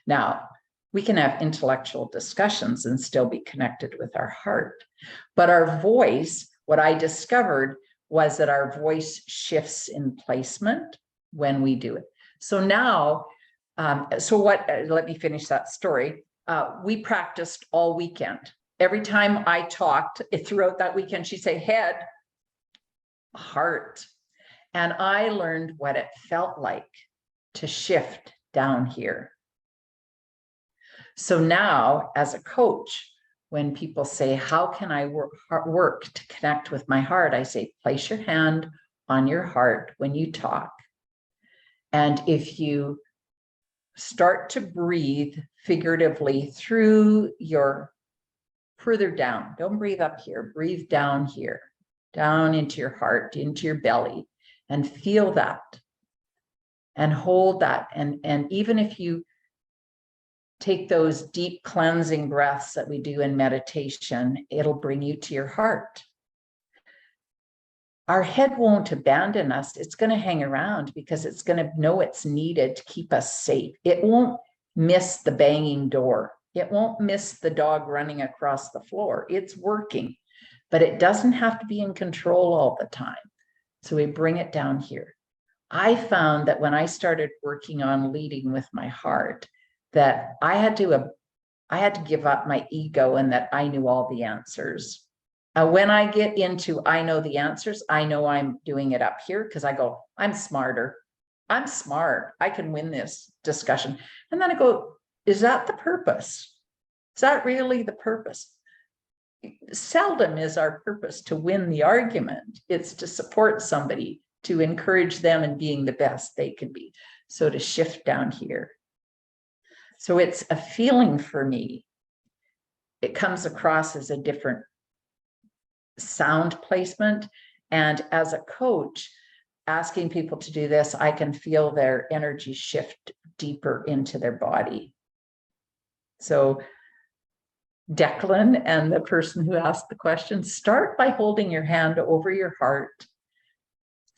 Now, we can have intellectual discussions and still be connected with our heart. But our voice, what I discovered was that our voice shifts in placement when we do it. So now, let me finish that story. We practiced all weekend. Every time I talked throughout that weekend, she'd say, "Head, heart." And I learned what it felt like to shift down here. So now, as a coach, when people say, "How can I work to connect with my heart?" I say, place your hand on your heart when you talk. And if you start to breathe figuratively through your further down, don't breathe up here, breathe down here, down into your heart, into your belly, and feel that and hold that. And even if you take those deep cleansing breaths that we do in meditation, it'll bring you to your heart. our head won't abandon us. It's going to hang around because it's going to know it's needed to keep us safe. It won't miss the banging door. It won't miss the dog running across the floor. It's working, but it doesn't have to be in control all the time. So we bring it down here. I found that when I started working on leading with my heart, that I had to give up my ego and that I knew all the answers. When I get into, I know the answers, I know I'm doing it up here because I go, I'm smarter. I'm smart. I can win this discussion. And then I go, is that the purpose? Is that really the purpose? Seldom is our purpose to win the argument. It's to support somebody, to encourage them in being the best they can be. So to shift down here. So it's a feeling for me. It comes across as a different sound placement. And as a coach, asking people to do this, I can feel their energy shift deeper into their body. So Declan and the person who asked the question, start by holding your hand over your heart,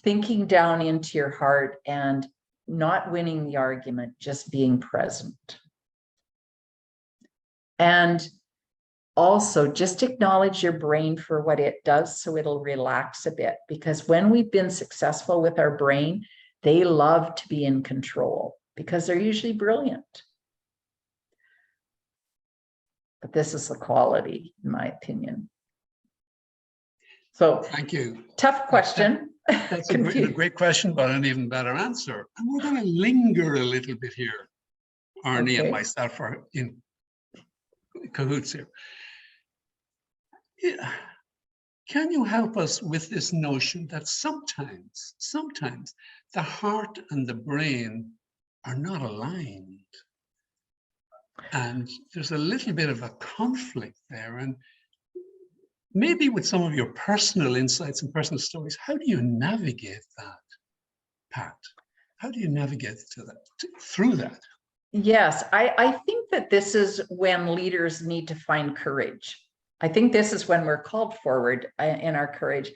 thinking down into your heart and not winning the argument, just being present. And also just acknowledge your brain for what it does so it'll relax a bit, because when we've been successful with our brain, they love to be in control because they're usually brilliant. But this is the quality, in my opinion. So Thank you. tough question. That's a great question, but an even better answer. And we're going to linger a little bit here. Arnie and myself are in cahoots here. Yeah. Can you help us with this notion that sometimes the heart and the brain are not aligned? And there's a little bit of a conflict there. And maybe with some of your personal insights and personal stories, how do you navigate that, Pat? How do you navigate through that? Yes, I think that this is when leaders need to find courage. I think this is when we're called forward in our courage.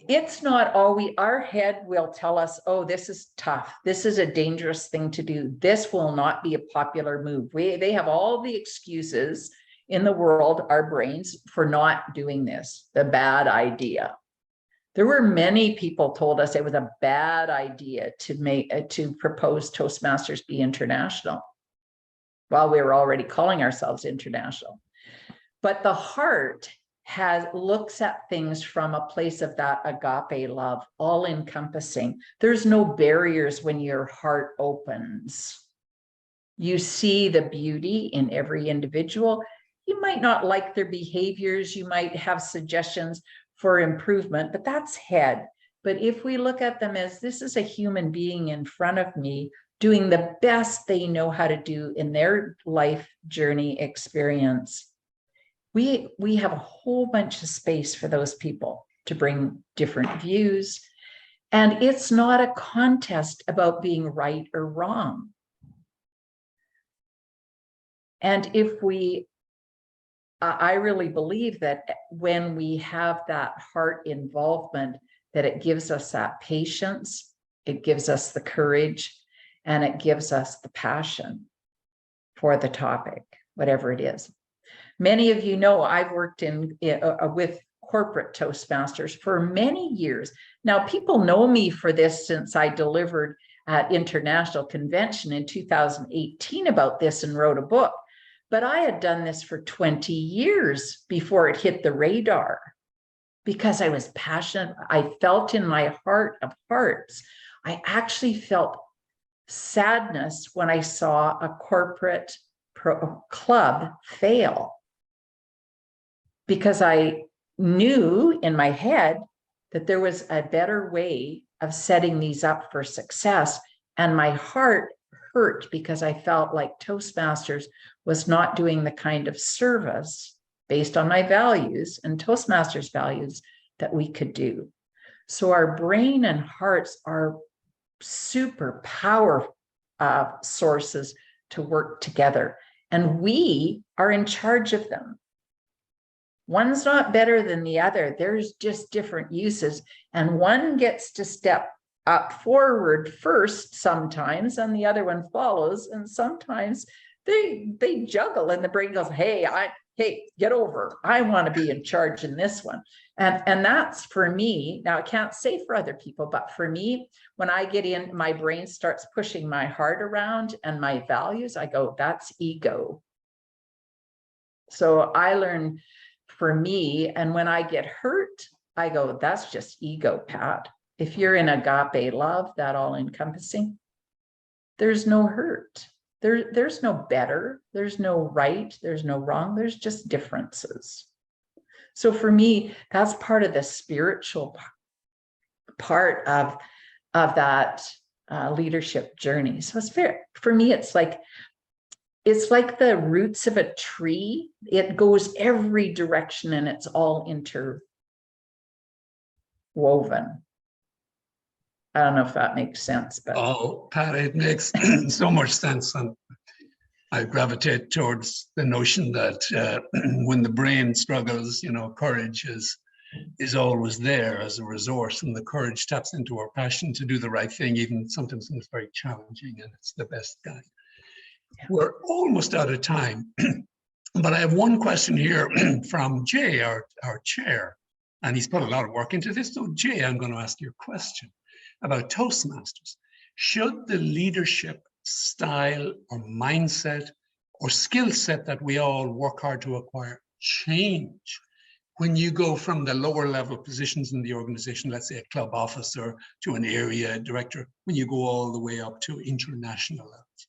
It's not always, our head will tell us, oh, this is tough. This is a dangerous thing to do. This will not be a popular move. They have all the excuses in the world, our brains, for not doing this, the bad idea. There were many people told us it was a bad idea to propose Toastmasters be international while we were already calling ourselves international. But the heart looks at things from a place of that agape love, all encompassing. There's no barriers when your heart opens. You see the beauty in every individual. You might not like their behaviors. You might have suggestions for improvement, but that's head. But if we look at them as this is a human being in front of me doing the best they know how to do in their life journey experience, we have a whole bunch of space for those people to bring different views. And it's not a contest about being right or wrong. And if I really believe that when we have that heart involvement, that it gives us that patience, it gives us the courage, and it gives us the passion for the topic, whatever it is. Many of you know I've worked with corporate Toastmasters for many years. Now, people know me for this since I delivered at International Convention in 2018 about this and wrote a book. But I had done this for 20 years before it hit the radar because I was passionate. I felt in my heart of hearts, I actually felt sadness when I saw a corporate club fail, because I knew in my head that there was a better way of setting these up for success. And my heart hurt because I felt like Toastmasters was not doing the kind of service based on my values and Toastmasters values that we could do. So our brain and hearts are super power sources to work together, and we are in charge of them. One's not better than the other. There's just different uses. And one gets to step up forward first sometimes, and the other one follows. And sometimes they juggle, and the brain goes, hey, get over. I want to be in charge in this one. And that's for me. Now, I can't say for other people, but for me, when I get in, my brain starts pushing my heart around and my values, I go, that's ego. So I learn for me, and when I get hurt, I go, that's just ego, Pat. If you're in agape love, that all encompassing, there's no hurt. There's no better, there's no right, there's no wrong, there's just differences. So for me, that's part of the spiritual part of that leadership journey. So it's fair for me. It's like the roots of a tree. It goes every direction, and it's all interwoven. I don't know if that makes sense, but Oh, Pat, it makes so much sense. And I gravitate towards the notion that when the brain struggles, courage is always there as a resource, and the courage taps into our passion to do the right thing, even sometimes when it's very challenging, and it's the best guide. Yeah. We're almost out of time, but I have one question here from Jay, our chair, and he's put a lot of work into this. So Jay, I'm going to ask you a question about Toastmasters. Should the leadership style or mindset or skill set that we all work hard to acquire change when you go from the lower level positions in the organization, let's say a club officer to an area director, when you go all the way up to international levels?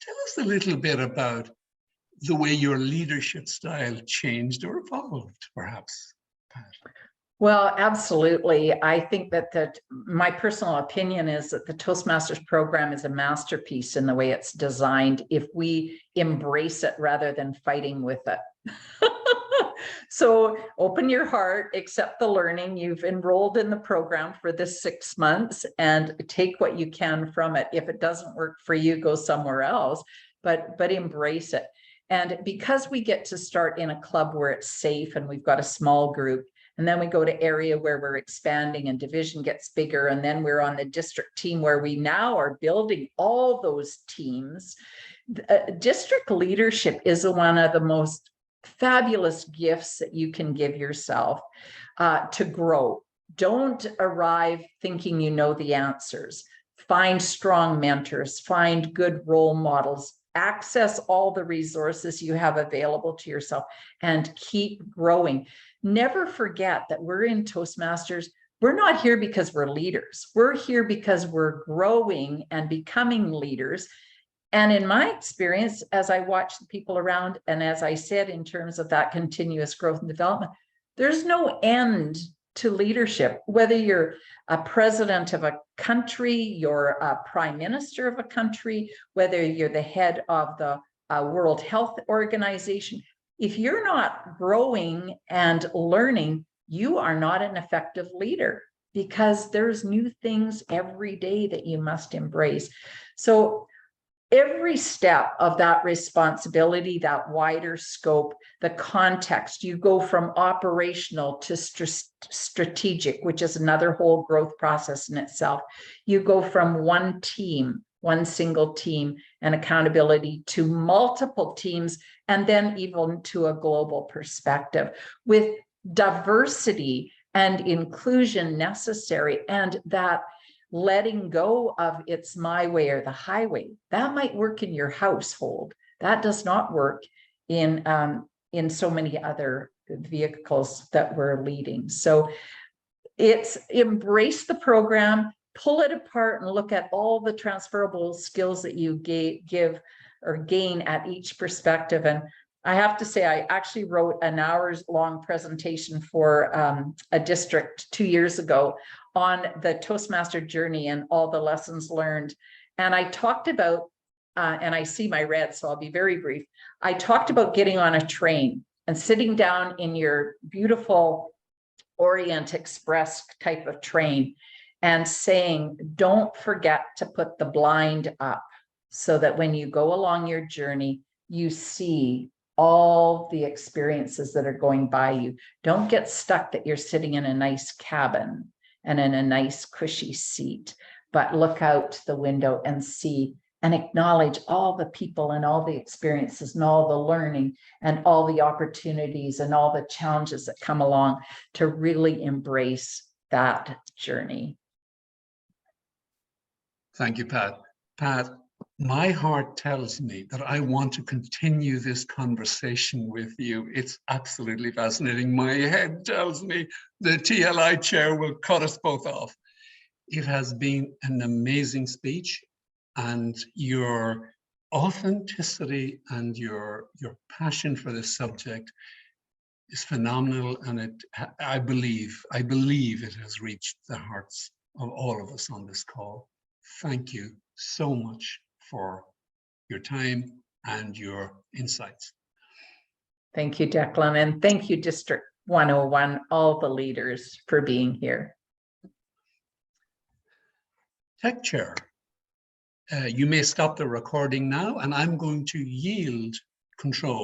Tell us a little bit about the way your leadership style changed or evolved, perhaps, Pat. Well, absolutely. I think that my personal opinion is that the Toastmasters program is a masterpiece in the way it's designed, if we embrace it rather than fighting with it. So open your heart, accept the learning. You've enrolled in the program for this 6 months, and take what you can from it. If it doesn't work for you, go somewhere else, but embrace it. And because we get to start in a club where it's safe and we've got a small group, and then we go to area where we're expanding and division gets bigger. And then we're on the district team where we now are building all those teams. District leadership is one of the most fabulous gifts that you can give yourself to grow. Don't arrive thinking you know the answers. Find strong mentors, find good role models, access all the resources you have available to yourself, and keep growing. Never forget that we're in Toastmasters. We're not here because we're leaders. We're here because we're growing and becoming leaders. And in my experience, as I watch the people around, and as I said, in terms of that continuous growth and development, there's no end to leadership. Whether you're a president of a country, you're a prime minister of a country, whether you're the head of the World Health Organization, if you're not growing and learning, you are not an effective leader, because there's new things every day that you must embrace. So every step of that responsibility, that wider scope, the context, you go from operational to strategic, which is another whole growth process in itself. You go from one team, one single team, and accountability to multiple teams, and then even to a global perspective with diversity and inclusion necessary, and that letting go of it's my way or the highway. That might work in your household. That does not work in so many other vehicles that we're leading. So it's embrace the program, pull it apart, and look at all the transferable skills that you give or gain at each perspective. And I have to say, I actually wrote an hours-long presentation for a district 2 years ago on the Toastmaster journey and all the lessons learned. And I talked about, and I see my red, so I'll be very brief. I talked about getting on a train and sitting down in your beautiful Orient Express type of train and saying, don't forget to put the blind up, so that when you go along your journey, you see all the experiences that are going by you. Don't get stuck that you're sitting in a nice cabin and in a nice cushy seat, but look out the window and see and acknowledge all the people and all the experiences and all the learning and all the opportunities and all the challenges that come along, to really embrace that journey. Thank you, Pat. Pat, my heart tells me that I want to continue this conversation with you. It's absolutely fascinating. My head tells me the TLI chair will cut us both off. It has been an amazing speech, and your authenticity and your passion for this subject is phenomenal. And I believe it has reached the hearts of all of us on this call. Thank you so much for your time and your insights. Thank you, Declan, and thank you, District 101, all the leaders, for being here. Tech Chair, you may stop the recording now, and I'm going to yield control